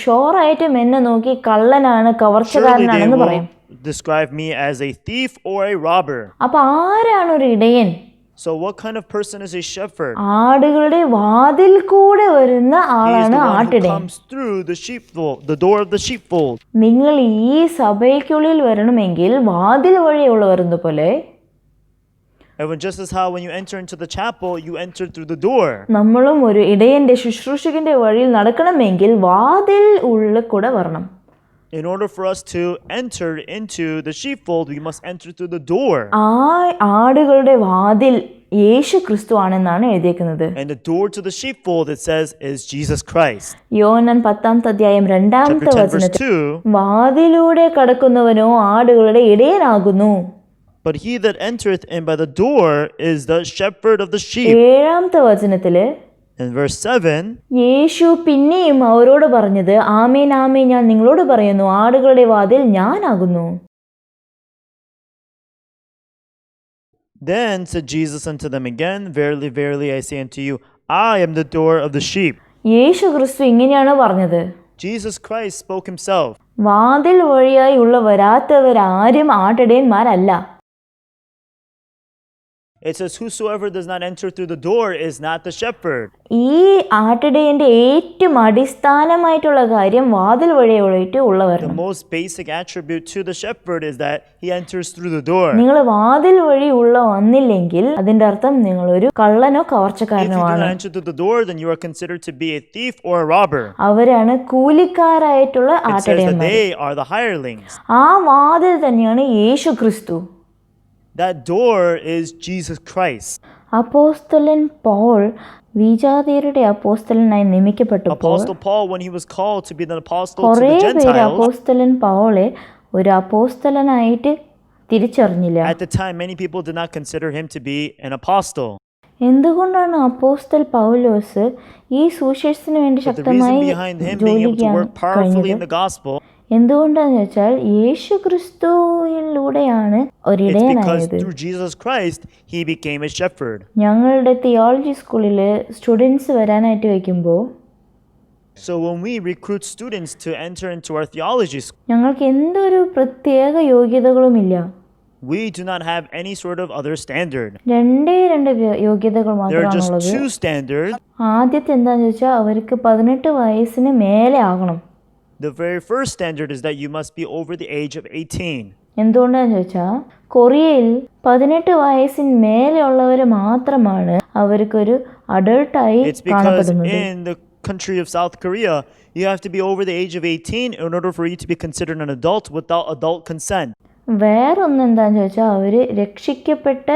S1: ഷോറായിട്ടും എന്നെ നോക്കി കള്ളനാണ്,
S2: Surely they
S1: കവർച്ചക്കാരനാണെന്ന്
S2: will
S1: പറയും.
S2: describe me as a thief or a robber.
S1: അപ്പൊ ആരാണ് ഒരു ഇടയൻ?
S2: So what kind of person is a shepherd?
S1: ആടുകളുടെ വാതിൽ കൂടെ വരുന്ന
S2: He is
S1: ആളാണ്
S2: the one who
S1: ആട്ടിടയൻ.
S2: comes through the sheepfold, the door of the sheepfold.
S1: നിങ്ങൾ ഈ സഭയ്ക്കുള്ളിൽ വരണമെങ്കിൽ വാതിൽ വഴിയുള്ള വരുന്ന പോലെ
S2: And just as how when you enter into the chapel, you enter through the door.
S1: നമ്മളും ഒരു ഇടയന്റെ ശുശ്രൂഷകന്റെ വഴിയിൽ നടക്കണമെങ്കിൽ വാതിൽ ഉള്ളിൽ കൂടെ വരണം.
S2: In order for us to enter into the sheepfold, we must enter through the door.
S1: ആ ആടുകളുടെ വാതിൽ യേശു ക്രിസ്തു ആണെന്നാണ് എഴുതിയിരിക്കുന്നത്.
S2: And the door to the sheepfold, it says, is Jesus Christ.
S1: Yohannan 10-2
S2: Chapter 10 verse
S1: വചനത്തിൽ
S2: 2.
S1: വാതിലൂടെ കടക്കുന്നവനോ ആടുകളുടെ ഇടയനാകുന്നു.
S2: But he that entereth in by the door is the shepherd of the sheep.
S1: 7 വചനത്തില്
S2: In verse 7,
S1: യേശു പിന്നെയും അവരോട് പറഞ്ഞത്, ആമേൻ ആമേൻ ഞാൻ നിങ്ങളോട് പറയുന്നു, ആടുകളുടെ വാതിൽ ഞാനാകുന്നു.
S2: then said Jesus unto them again, Verily, verily, I say unto you, I am the door of the sheep.
S1: യേശു ക്രിസ്തു ഇങ്ങനെയാണ് പറഞ്ഞത്.
S2: Jesus Christ spoke himself.
S1: വാതിൽ വഴിയായി ഉള്ള വരാത്തവരാരും ആട്ടിടയന്മാരല്ല.
S2: It says, whosoever does not enter through the door is not the shepherd.
S1: ഈ ആട്ടിടയന്റെ ഏറ്റവും അടിസ്ഥാനമായിട്ടുള്ള കാര്യം വാതിൽ വഴിയായിട്ട്
S2: The
S1: ഉള്ളവരാണ്.
S2: most basic attribute to the shepherd is that he enters through the door.
S1: നിങ്ങൾ വാതിൽ വഴി ഉള്ള വന്നില്ലെങ്കിൽ അതിന്റെ അർത്ഥം നിങ്ങൾ ഒരു കള്ളനോ
S2: If you
S1: കവർച്ചക്കാരനോ
S2: do
S1: ആണ്.
S2: not enter through the door, then you are considered to be a thief or a robber.
S1: അവരാണ് കൂലിക്കാരായിട്ടുള്ള
S2: It says that
S1: ആട്ടിടയന്മാർ.
S2: they are the hirelings.
S1: ആ വാതിൽ തന്നെയാണ് യേശു ക്രിസ്തു.
S2: That door is Jesus Christ.
S1: അപ്പോസ്തലൻ Paul വിജാതിയരുടെ അപ്പോസ്തലനായി നിയമിക്കപ്പെട്ടപ്പോൾ
S2: Apostle Paul, when he was called to be the apostle to
S1: കുറേ
S2: the
S1: പേര്
S2: Gentiles,
S1: അപ്പോസ്തലൻ പൗളെ ഒരു അപ്പോസ്തലനായിട്ട് തിരിച്ചറിഞ്ഞില്ല.
S2: at the time many people did not consider him to be an apostle.
S1: എന്തുകൊണ്ടാണ് അപ്പോസ്തൽ പൗലോസ് ഈ സുവിശേഷത്തിന് വേണ്ടി
S2: But the reason
S1: ശക്തമായി
S2: behind him
S1: ജോലി
S2: being able to
S1: ചെയ്യാൻ
S2: work powerfully in
S1: കഴിഞ്ഞത്?
S2: the gospel,
S1: എന്തുകൊണ്ടാന്ന് വെച്ചാൽ യേശു ക്രിസ്തുവിലൂടെയാണ്
S2: it's because
S1: ഒരിടയനായത്.
S2: through Jesus Christ he became a shepherd.
S1: ഞങ്ങളുടെ തിയോളജി സ്കൂളിൽ സ്റ്റുഡൻസ് വരാനായിട്ട് വയ്ക്കുമ്പോൾ
S2: So when we recruit students to enter into our theology school,
S1: ഞങ്ങൾക്ക് എന്തൊരു പ്രത്യേക യോഗ്യതകളുമില്ല.
S2: we do not have any sort of other standard.
S1: രണ്ട് യോഗ്യതകൾ
S2: There are just
S1: മാത്രമാണുള്ളത്.
S2: two standards.
S1: ആദ്യത്തെ എന്താണെന്ന് വെച്ചാൽ അവർക്ക് 18 വയസ്സിന് മേലെ ആകണം.
S2: The very first standard is that you must be over the age of 18.
S1: എന്തുകൊണ്ടാന്ന് ചോദിച്ചാൽ കൊറിയയിൽ 18 വയസ്സിന് മേലെയുള്ളവർ മാത്രമാണ് അവർക്കൊരു അഡൾട്ടായി
S2: It's because
S1: കാണപ്പെടുന്നത്.
S2: in the country of South Korea, you have to be over the age of 18 in order for you to be considered an adult without adult consent.
S1: വേറൊന്ന് എന്താന്ന് ചോദിച്ചാൽ അവര് രക്ഷിക്കപ്പെട്ട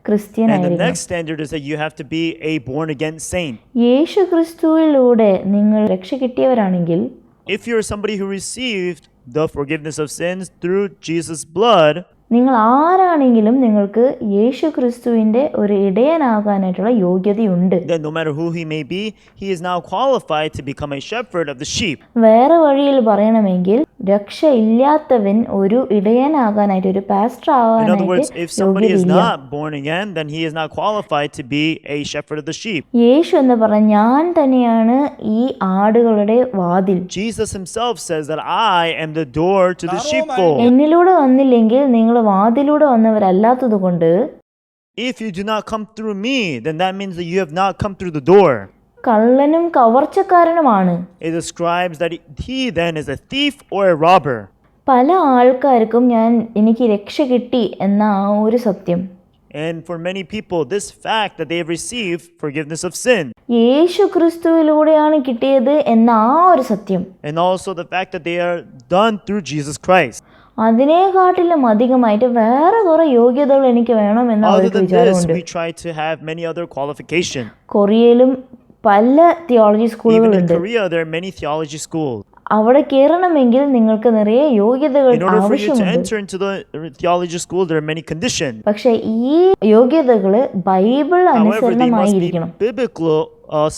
S1: ക്രിസ്ത്യൻ
S2: And the
S1: ആയിരിക്കണം.
S2: next standard is that you have to be a born again saint.
S1: യേശു ക്രിസ്തുവിലൂടെ നിങ്ങൾ രക്ഷ കിട്ടിയവരാണെങ്കിൽ,
S2: If you're somebody who received the forgiveness of sins through Jesus' blood,
S1: നിങ്ങൾ ആരാണെങ്കിലും നിങ്ങൾക്ക് യേശു ക്രിസ്തുവിന്റെ ഒരു ഇടയനാകാനായിട്ടുള്ള യോഗ്യതയുണ്ട്.
S2: then no matter who he may be, he is now qualified to become a shepherd of the sheep.
S1: വേറെ വഴിയിൽ പറയണമെങ്കിൽ രക്ഷ ഇല്ലാത്തവൻ ഒരു ഇടയനാകാനായിട്ട്, ഒരു pastor
S2: In other words,
S1: ആകാനായിട്ട്
S2: if somebody is
S1: യോഗ്യതയില്ല.
S2: not born again, then he is not qualified to be a shepherd of the sheep.
S1: യേശു എന്ന് പറഞ്ഞ ഞാൻ തന്നെയാണ് ഈ ആടുകളുടെ വാതിൽ.
S2: Jesus himself says that I am the door to the sheepfold.
S1: എന്നിലൂടെ വന്നില്ലെങ്കിൽ നിങ്ങൾ വാതിലൂടെ വന്നവരല്ലാത്തതുകൊണ്ട്
S2: If you do not come through me, then that means that you have not come through the door.
S1: കള്ളനും കവർച്ചക്കാരനുമാണ്.
S2: It describes that he then is a thief or a robber.
S1: പല ആൾക്കാർക്കും എനിക്ക് രക്ഷ കിട്ടി എന്ന ആ ഒരു സത്യം,
S2: And for many people, this fact that they have received forgiveness of sin,
S1: യേശു ക്രിസ്തുവിലൂടെയാണ് കിട്ടിയത് എന്ന ആ ഒരു സത്യം,
S2: and also the fact that they are done through Jesus Christ.
S1: അതിനെക്കാട്ടിലും അധികമായിട്ട് വേറെ കുറെ യോഗ്യതകൾ എനിക്ക് വേണമെന്ന്
S2: Other
S1: അവർക്ക്
S2: than this,
S1: വിചാരമുണ്ട്.
S2: we try to have many other qualifications.
S1: കൊറിയയിലും പല theology
S2: Even in
S1: സ്കൂളുകളുണ്ട്.
S2: Korea, there are many theology schools.
S1: അവിടെ കയറണമെങ്കിൽ നിങ്ങൾക്ക് നിറയെ യോഗ്യതകൾ
S2: In order for you to
S1: ആവശ്യമുണ്ട്.
S2: enter into the theology school, there are many conditions.
S1: പക്ഷെ ഈ യോഗ്യതകള് Bible
S2: However, they must be
S1: അനുസരണമായിരിക്കണം.
S2: biblical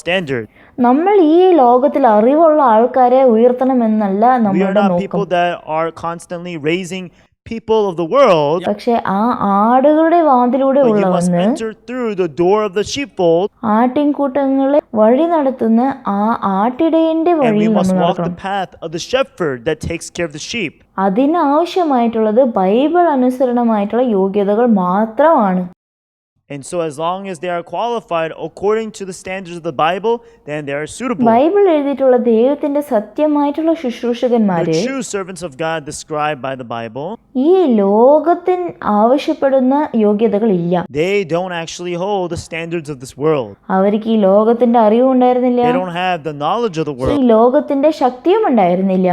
S2: standard.
S1: നമ്മൾ ഈ ലോകത്തിൽ അറിവുള്ള ആൾക്കാരെ ഉയർത്തണമെന്നല്ല
S2: We are
S1: നമ്മളുടെ
S2: not
S1: നോക്കം.
S2: people that are constantly raising people of the world,
S1: പക്ഷെ ആ ആടുകളുടെ വാതിലൂടെ
S2: but you
S1: ഉള്ള
S2: must
S1: വന്ന്
S2: enter through the door of the sheepfold,
S1: ആട്ടിൻകൂട്ടങ്ങളെ വഴി നടത്തുന്ന ആ ആട്ടിടയന്റെ
S2: and we
S1: വഴിയിൽ
S2: must
S1: നമ്മൾ
S2: walk the
S1: നടക്കണം.
S2: path of the shepherd that takes care of the sheep.
S1: അതിനാവശ്യമായിട്ടുള്ളത് ബൈബിൾ അനുസരണമായിട്ടുള്ള യോഗ്യതകൾ മാത്രമാണ്.
S2: And so as long as they are qualified according to the standards of the Bible, then they are suitable.
S1: Bible എഴുതിയിട്ടുള്ള ദൈവത്തിന്റെ സത്യമായിട്ടുള്ള
S2: The
S1: ശുശ്രൂഷകന്മാര്
S2: true servants of God described by the Bible,
S1: ഈ ലോകത്തിന് ആവശ്യപ്പെടുന്ന യോഗ്യതകൾ ഇല്ല.
S2: they don't actually hold the standards of this world.
S1: അവർക്ക് ഈ ലോകത്തിന്റെ അറിവും ഉണ്ടായിരുന്നില്ല,
S2: They don't have the knowledge of the
S1: ഈ
S2: world.
S1: ലോകത്തിന്റെ ശക്തിയും ഉണ്ടായിരുന്നില്ല.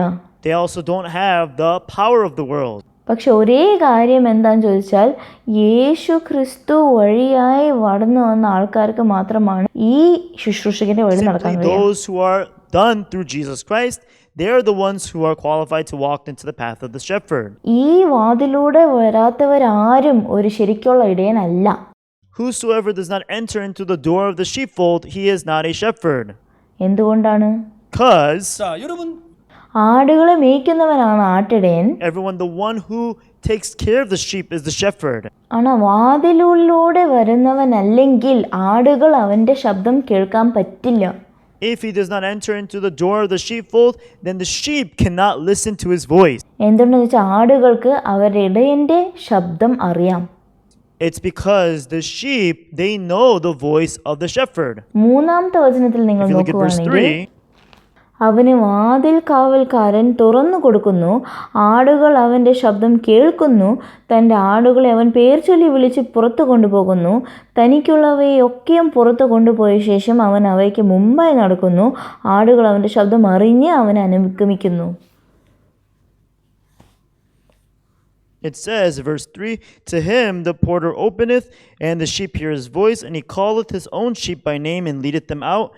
S2: They also don't have the power of the world.
S1: പക്ഷെ ഒരേ കാര്യം എന്താന്ന് ചോദിച്ചാൽ യേശു ക്രിസ്തു വഴിയായി വളർന്നു വന്ന ആൾക്കാർക്ക് മാത്രമാണ് ഈ ശുശ്രൂഷകന്റെ വഴി നടക്കാൻ
S2: Simply
S1: കഴിയുക.
S2: those who are done through Jesus Christ, they are the ones who are qualified to walk into the path of the shepherd.
S1: ഈ വാതിലൂടെ വരാത്തവരാരും ഒരു ശരിക്കുള്ള ഇടയനല്ല.
S2: Whosoever does not enter into the door of the sheepfold, he is not a shepherd.
S1: എന്തുകൊണ്ടാണ്?
S2: Because
S3: 자, 여러분
S1: ആടുകളെ മേയ്ക്കുന്നവനാണ് ആട്ടിടയൻ.
S2: everyone, the one who takes care of the sheep is the shepherd.
S1: ആണ് വാതിലൂടെ വരുന്നവനല്ലെങ്കിൽ ആടുകൾ അവന്റെ ശബ്ദം കേൾക്കാൻ പറ്റില്ല.
S2: If he does not enter into the door of the sheepfold, then the sheep cannot listen to his voice.
S1: എന്തുകൊണ്ടെന്ന് വെച്ചാൽ ആടുകൾക്ക് അവരുടെ ഇടയന്റെ ശബ്ദം അറിയാം.
S2: It's because the sheep, they know the voice of the shepherd.
S1: മൂന്നാമത്തെ വചനത്തിൽ നിങ്ങൾ
S2: If you look at verse
S1: നോക്കുകയാണെങ്കിൽ
S2: 3,
S1: അവന് വാതിൽ കാവൽക്കാരൻ തുറന്നു കൊടുക്കുന്നു, ആടുകൾ അവൻ്റെ ശബ്ദം കേൾക്കുന്നു, തൻ്റെ ആടുകളെ അവൻ പേർ ചൊല്ലി വിളിച്ച് പുറത്തു കൊണ്ടുപോകുന്നു, തനിക്കുള്ളവയൊക്കെയും പുറത്തു കൊണ്ടുപോയ ശേഷം അവൻ അവയ്ക്ക് മുമ്പായി നടക്കുന്നു, ആടുകൾ അവൻ്റെ ശബ്ദം അറിഞ്ഞ് അവനെ അനുഗമിക്കുന്നു.
S2: it says, verse 3, to him the porter openeth, and the sheep hear his voice, and he calleth his own sheep by name, and leadeth them out.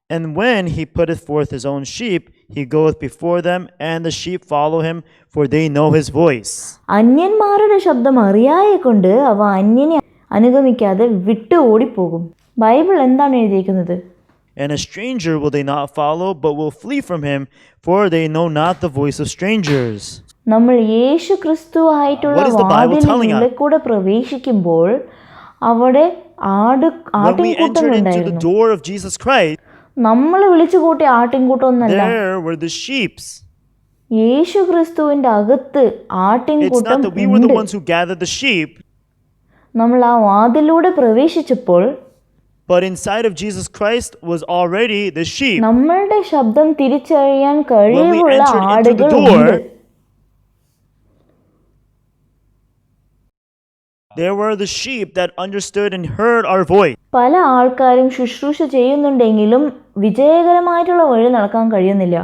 S2: And when he putteth forth his own sheep, he goeth before them, and the sheep follow him, for they know his voice.
S1: അന്യന്മാരുടെ ശബ്ദം അറിയായെ കൊണ്ട് അവ അന്യനെ അനുഗമിക്കാതെ വിട്ടു ഓടിപ്പോകും. Bible എന്താണ് എഴുതിയിരിക്കുന്നത്?
S2: And a stranger will they not follow, but will flee from him, for they know not the voice of strangers.
S1: നമ്മൾ യേശു ക്രിസ്തു ആയിട്ടുള്ള
S2: What is the Bible telling us?
S1: വാതിലിനുള്ളിൽ കൂടെ പ്രവേശിക്കുമ്പോൾ അവിടെ
S2: When we enter
S1: ആട്ടിൻകൂട്ടങ്ങൾ
S2: into the
S1: ഉണ്ടായിരുന്നു.
S2: door of Jesus Christ,
S1: നമ്മൾ വിളിച്ചു കൂട്ടിയ ആട്ടിൻകൂട്ടമൊന്നല്ല.
S2: there were the sheep.
S1: യേശു ക്രിസ്തുവിന്റെ അകത്ത്
S2: It's
S1: ആട്ടിൻകൂട്ടം
S2: not that we were the
S1: ഉണ്ട്.
S2: ones who gathered the sheep,
S1: നമ്മൾ ആ വാതിലൂടെ പ്രവേശിച്ചപ്പോൾ
S2: but inside of Jesus Christ was already the sheep.
S1: നമ്മളുടെ ശബ്ദം തിരിച്ചറിയാൻ കഴിവുള്ള
S2: entered into the
S1: ആടുകൾ
S2: door,
S1: ഉണ്ട്.
S2: There were the sheep that understood and heard our voice.
S1: പല ആൾക്കാരും ശുശ്രൂഷ ചെയ്യുന്നുണ്ടെങ്കിലും വിജയകരമായിട്ടുള്ള വഴി നടക്കാൻ കഴിയുന്നില്ല.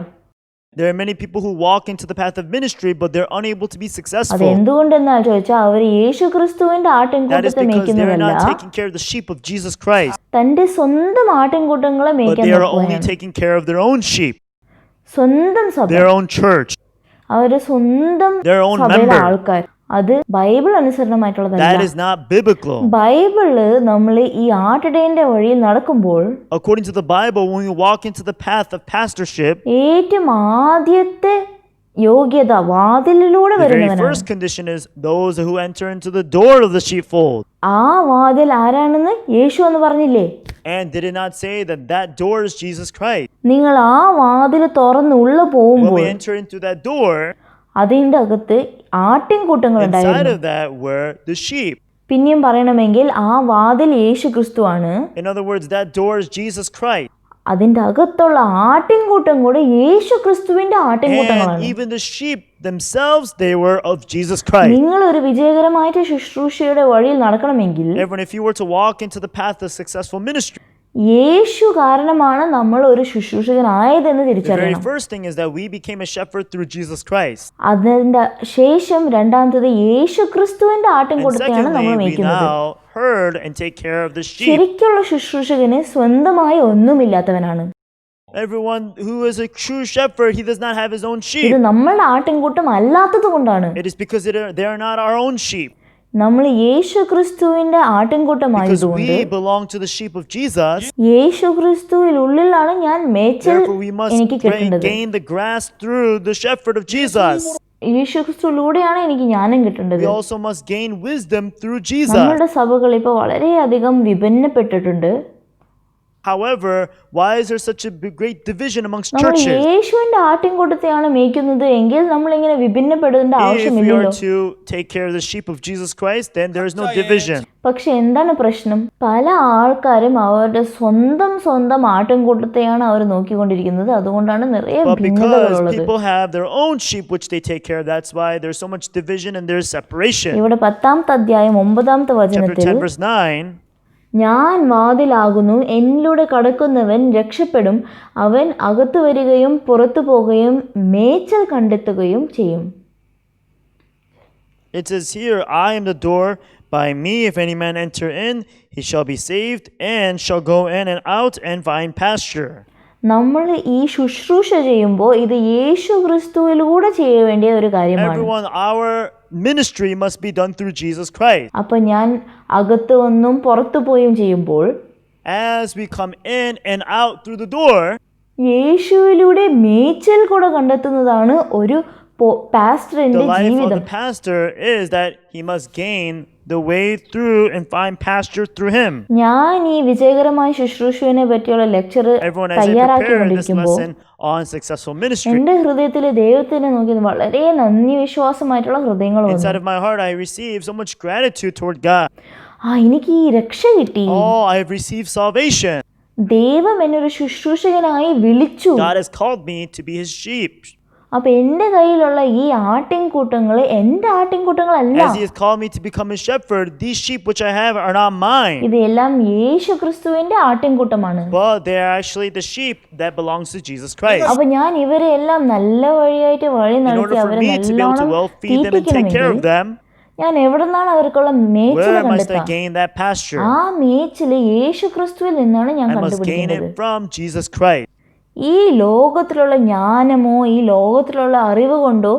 S2: There are many people who walk into the path of ministry, but they're unable to be
S1: അത്
S2: successful.
S1: എന്തുകൊണ്ടെന്നാൽ ചോദിച്ചാൽ അവർ യേശു ക്രിസ്തുവിന്റെ
S2: That is
S1: ആട്ടിൻകൂട്ടത്തെ
S2: because they are
S1: മേയ്ക്കുന്നവരല്ല,
S2: not taking care of the sheep of Jesus Christ,
S1: തന്റെ സ്വന്തം ആട്ടിൻകൂട്ടങ്ങളെ
S2: but
S1: മേയ്ക്കാൻ
S2: they are only
S1: നോക്കുകയാണ്.
S2: taking care of their own sheep,
S1: സ്വന്തം സഭ,
S2: their own church,
S1: അവരുടെ സ്വന്തം
S2: their own
S1: സഭയിലെ
S2: member.
S1: ആൾക്കാർ. അത് ബൈബിൾ അനുസരണമായിട്ടുള്ളതല്ല.
S2: That is not biblical.
S1: Bible നമ്മൾ ഈ ആട്ടിടയന്റെ വഴിയിൽ നടക്കുമ്പോൾ
S2: According to the Bible, when we walk into the path of pastorship,
S1: ഏറ്റവും ആദ്യത്തെ യോഗ്യത വാതിലിലൂടെ
S2: the very
S1: വരുന്നവനാണ്.
S2: first condition is those who enter into the door of the sheepfold.
S1: ആ വാതിൽ ആരാണെന്ന് യേശു എന്ന് പറഞ്ഞില്ലേ?
S2: And did it not say that that door is Jesus Christ?
S1: നിങ്ങൾ ആ വാതിൽ തുറന്ന് ഉള്ള
S2: When
S1: പോകുമ്പോൾ
S2: we enter into that door,
S1: അതിൻ്റെ അകത്ത് ആട്ടിൻകൂട്ടങ്ങൾ
S2: inside
S1: ഉണ്ടായിരുന്നു.
S2: of that were the sheep.
S1: പിന്നെയും പറയണമെങ്കിൽ ആ വാതിൽ യേശു ക്രിസ്തുവാണ്.
S2: In other words, that door is Jesus Christ.
S1: അതിൻ്റെ അകത്തുള്ള ആട്ടിൻകൂട്ടം കൂടെ യേശു ക്രിസ്തുവിന്റെ
S2: And
S1: ആട്ടിൻകൂട്ടങ്ങളാണ്.
S2: even the sheep themselves, they were of Jesus Christ.
S1: നിങ്ങൾ ഒരു വിജയകരമായിട്ട് ശുശ്രൂഷയുടെ വഴിയിൽ നടക്കണമെങ്കിൽ
S2: Everyone, if you were to walk into the path of successful ministry,
S1: യേശു കാരണമാണ് നമ്മൾ ഒരു ശുശ്രൂഷകനായതെന്ന്
S2: the very
S1: തിരിച്ചറിയണം.
S2: first thing is that we became a shepherd through Jesus Christ.
S1: അതിന്റെ ശേഷം രണ്ടാമത്തത് യേശു ക്രിസ്തുവിന്റെ
S2: And
S1: ആട്ടിൻകൂട്ടത്തെയാണ് നമ്മൾ
S2: secondly, we
S1: മേയ്ക്കുന്നത്.
S2: now herd and take care of the sheep.
S1: ശരിക്കുള്ള ശുശ്രൂഷകന് സ്വന്തമായി ഒന്നുമില്ലാത്തവനാണ്.
S2: Everyone who is a true shepherd, he does not have his own
S1: ഇത്
S2: sheep.
S1: നമ്മളുടെ ആട്ടിൻകൂട്ടം അല്ലാത്തത് കൊണ്ടാണ്.
S2: It is because they are not our own sheep.
S1: നമ്മൾ യേശു ക്രിസ്തുവിന്റെ
S2: Because
S1: ആട്ടിൻകൂട്ടമായതുകൊണ്ട്
S2: we belong to the sheep of Jesus,
S1: യേശു ക്രിസ്തുവിൽ ഉള്ളിലാണ് ഞാൻ മേച്ചൽ
S2: therefore we must
S1: എനിക്ക് കിട്ടേണ്ടത്.
S2: gain the grass through the shepherd of Jesus.
S1: യേശുക്രിസ്തുവിലൂടെയാണ് എനിക്ക് ജ്ഞാനം കിട്ടേണ്ടത്.
S2: We also must gain wisdom through Jesus.
S1: നമ്മളുടെ സഭകൾ ഇപ്പോൾ വളരെയധികം വിഭിന്നപ്പെട്ടിട്ടുണ്ട്.
S2: However, why is there such a great division amongst
S1: നമ്മൾ
S2: churches?
S1: യേശുവിന്റെ ആട്ടിൻകൂട്ടത്തെയാണ് മേയ്ക്കുന്നത് എങ്കിൽ നമ്മളിങ്ങനെ വിഭിന്നപ്പെടേണ്ട
S2: If we
S1: ആവശ്യമില്ലല്ലോ.
S2: are to take care of the sheep of Jesus Christ, then there is no division.
S1: പക്ഷെ എന്താണ് പ്രശ്നം? പല ആൾക്കാരും അവരുടെ സ്വന്തം ആട്ടിൻകൂട്ടത്തെയാണ് അവർ നോക്കിക്കൊണ്ടിരിക്കുന്നത്. അതുകൊണ്ടാണ് നിറയെ
S2: But
S1: ഭിന്നതകളുള്ളത്.
S2: because people have their own sheep which they take care of, that's why there's so much division and there's separation.
S1: ഇവിടെ 10-ാമത്തെ അധ്യായം 9-ാമത്തെ
S2: Chapter
S1: വചനത്തിൽ
S2: 10 verse 9,
S1: ഞാൻ വാതിലാകുന്നു, എന്നിലൂടെ കടക്കുന്നവൻ രക്ഷപ്പെടും, അവൻ അകത്തു വരികയും പുറത്തു പോകുകയും മേച്ചൽ കണ്ടെത്തുകയും ചെയ്യും.
S2: it says here, I am the door. By me, if any man enter in, he shall be saved, and shall go in and out and find pasture.
S1: നമ്മൾ ഈ ശുശ്രൂഷ ചെയ്യുമ്പോൾ ഇത് യേശു ക്രിസ്തുവിലൂടെ ചെയ്യ വേണ്ടിയ ഒരു കാര്യമാണ്.
S2: Everyone, our ministry must be done through Jesus Christ.
S1: അപ്പൊ ഞാൻ അകത്ത് വന്നും പുറത്തു പോയും ചെയ്യുമ്പോൾ
S2: As we come in and out through the door,
S1: യേശുവിലൂടെ മേച്ചൽ കൂടെ കണ്ടെത്തുന്നതാണ് ഒരു
S2: the
S1: പാസ്റ്ററിന്റെ
S2: life of
S1: ജീവിതം.
S2: the pastor is that he must gain the way through and find pasture through him.
S1: ഞാൻ ഈ വിജയകരമായ ശുശ്രൂഷയെ പറ്റിയുള്ള lecture
S2: Everyone, as I prepare this
S1: തയ്യാറാക്കിക്കൊണ്ടിരിക്കുമ്പോൾ
S2: lesson on successful ministry,
S1: എന്റെ ഹൃദയത്തിൽ ദൈവത്തിനെ നോക്കി വളരെ നന്ദി വിശ്വാസമായിട്ടുള്ള ഹൃദയങ്ങൾ വന്നു.
S2: inside of my heart, I receive so much gratitude toward God.
S1: എനിക്ക് ഈ രക്ഷ കിട്ടി.
S2: Oh, I have received salvation.
S1: ദൈവം എന്നെ ഒരു ശുശ്രൂഷകനായി വിളിച്ചു.
S2: God has called me to be his sheep.
S1: അപ്പൊ എന്റെ കയ്യിലുള്ള ഈ ആട്ടിൻകൂട്ടങ്ങൾ എന്റെ ആട്ടിൻകൂട്ടങ്ങളല്ല.
S2: As he has called me to become his shepherd, these sheep which I have are not mine.
S1: ഇതെല്ലാം യേശു ക്രിസ്തുവിന്റെ ആട്ടിൻകൂട്ടമാണ്.
S2: But they are actually the sheep that belongs to Jesus Christ.
S1: അപ്പൊ ഞാൻ ഇവരെ എല്ലാം നല്ല വഴിയായിട്ട് വഴി
S2: In
S1: നടത്തി
S2: order for
S1: അവരെ
S2: me to be able to
S1: നല്ലോണം
S2: well feed them and take care of
S1: തീറ്റിക്കണമെങ്കിൽ
S2: them,
S1: ഞാൻ എവിടെ നിന്നാണ് അവർക്കുള്ള മേച്ചിൽ
S2: where must I
S1: കണ്ടെത്താം?
S2: gain that pasture?
S1: ആ മേച്ചില് യേശു ക്രിസ്തുവിൽ നിന്നാണ് ഞാൻ
S2: I must gain
S1: കണ്ടുപിടിക്കുന്നത്.
S2: it from Jesus Christ.
S1: ഈ ലോകത്തിലുള്ള ജ്ഞാനമോ ഈ ലോകത്തിലുള്ള അറിവ് കൊണ്ടോ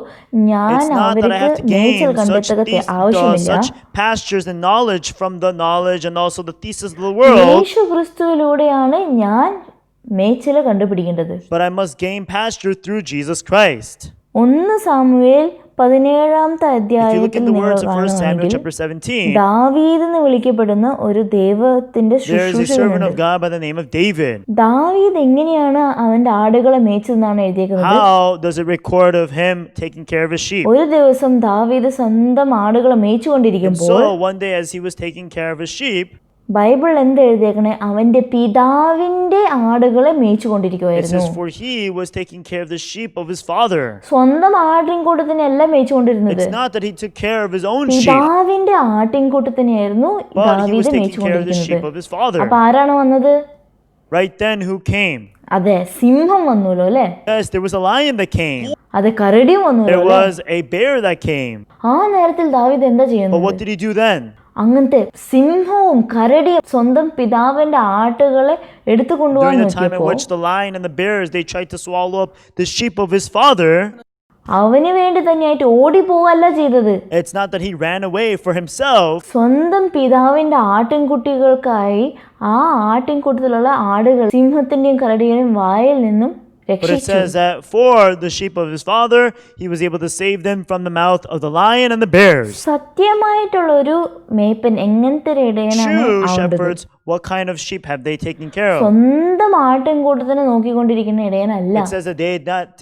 S1: ഞാൻ
S2: It's not that I
S1: അവർക്ക്
S2: have to
S1: മേച്ചിൽ
S2: gain
S1: കണ്ടെത്തുക ആവശ്യമില്ല.
S2: such pastures and knowledge from the knowledge and also the thesis of the world,
S1: യേശു ക്രിസ്തുവിലൂടെയാണ് ഞാൻ മേച്ചിൽ കണ്ടുപിടിക്കേണ്ടത്.
S2: but I must gain pasture through Jesus Christ.
S1: 1 Samuel 17-ാമത്തെ
S2: If you look
S1: അധ്യായത്തിൽ
S2: at the
S1: നിങ്ങൾ
S2: words of 1 Samuel
S1: കാണുകയാണെങ്കിൽ
S2: chapter 17,
S1: ദാവീദ് എന്ന് വിളിക്കപ്പെടുന്ന ഒരു ദൈവത്തിന്റെ
S2: there is a servant
S1: ശുശ്രൂഷകനുണ്ട്.
S2: of God by the name of David.
S1: ദാവീദ് എങ്ങനെയാണ് അവന്റെ ആടുകളെ മേച്ചതെന്നാണ് എഴുതിയേക്കുന്നത്.
S2: How does it record of him taking care of his sheep?
S1: ഒരു ദിവസം ദാവീദ് സ്വന്തം ആടുകളെ
S2: And
S1: മേച്ചുകൊണ്ടിരിക്കുമ്പോൾ
S2: so one day as he was taking care of his sheep,
S1: Bible എന്ത് എഴുതിയേക്കണേ, അവന്റെ പിതാവിന്റെ ആടുകളെ
S2: it
S1: മേച്ചുകൊണ്ടിരിക്കുവായിരുന്നു.
S2: says, for he was taking care of the sheep of his father.
S1: സ്വന്തം ആട്ടിൻകൂട്ടത്തിനെയല്ല മേച്ചുകൊണ്ടിരുന്നത്,
S2: It's not that he took care of his own sheep,
S1: പിതാവിന്റെ ആട്ടിൻകൂട്ടത്തിനെയായിരുന്നു
S2: but he was
S1: ദാവീദ്
S2: taking care of the sheep
S1: മേച്ചുകൊണ്ടിരിക്കുന്നത്.
S2: of his father.
S1: അപ്പൊ ആരാണ് വന്നത്?
S2: Right then, who came?
S1: അതെ, സിംഹം വന്നുല്ലോ അല്ലെ.
S2: Yes, there was a lion that came.
S1: അതെ, കരടിയും വന്നുല്ലോ
S2: There
S1: അല്ലേ.
S2: was a bear that came.
S1: ആ നേരത്തിൽ ദാവീദ് എന്താ
S2: But
S1: ചെയ്യുന്നത്?
S2: what did he do then?
S1: അങ്ങനത്തെ സിംഹവും കരടിയും സ്വന്തം പിതാവിന്റെ ആട്ടുകളെ എടുത്തു കൊണ്ടുപോകാൻ
S2: During the time in
S1: നോക്കിയപ്പോ
S2: which the lion and the bears, they tried to swallow up the sheep of his father,
S1: അവന് വേണ്ടി തന്നെയായിട്ട് ഓടിപ്പോവല്ല ചെയ്തത്.
S2: it's not that he ran away for himself.
S1: സ്വന്തം പിതാവിന്റെ ആട്ടിൻകുട്ടികൾക്കായി ആ ആട്ടിൻകൂട്ടത്തിലുള്ള ആടുകൾ സിംഹത്തിന്റെയും കരടിയുടെയും വായിൽ നിന്നും
S2: But it
S1: രക്ഷിച്ചു.
S2: says that for the sheep of his father, he was able to save them from the mouth of the lion and the bears.
S1: സത്യമായിട്ടുള്ള ഒരു മേപ്പൻ എങ്ങനത്തെ ഒരു ഇടയനാണ്
S2: True
S1: ആവേണ്ടത്?
S2: shepherds, what kind of sheep have they taken care of?
S1: സ്വന്തം ആട്ടിൻകൂട്ടത്തിനെ നോക്കിക്കൊണ്ടിരിക്കുന്ന ഇടയനല്ല.
S2: It says that they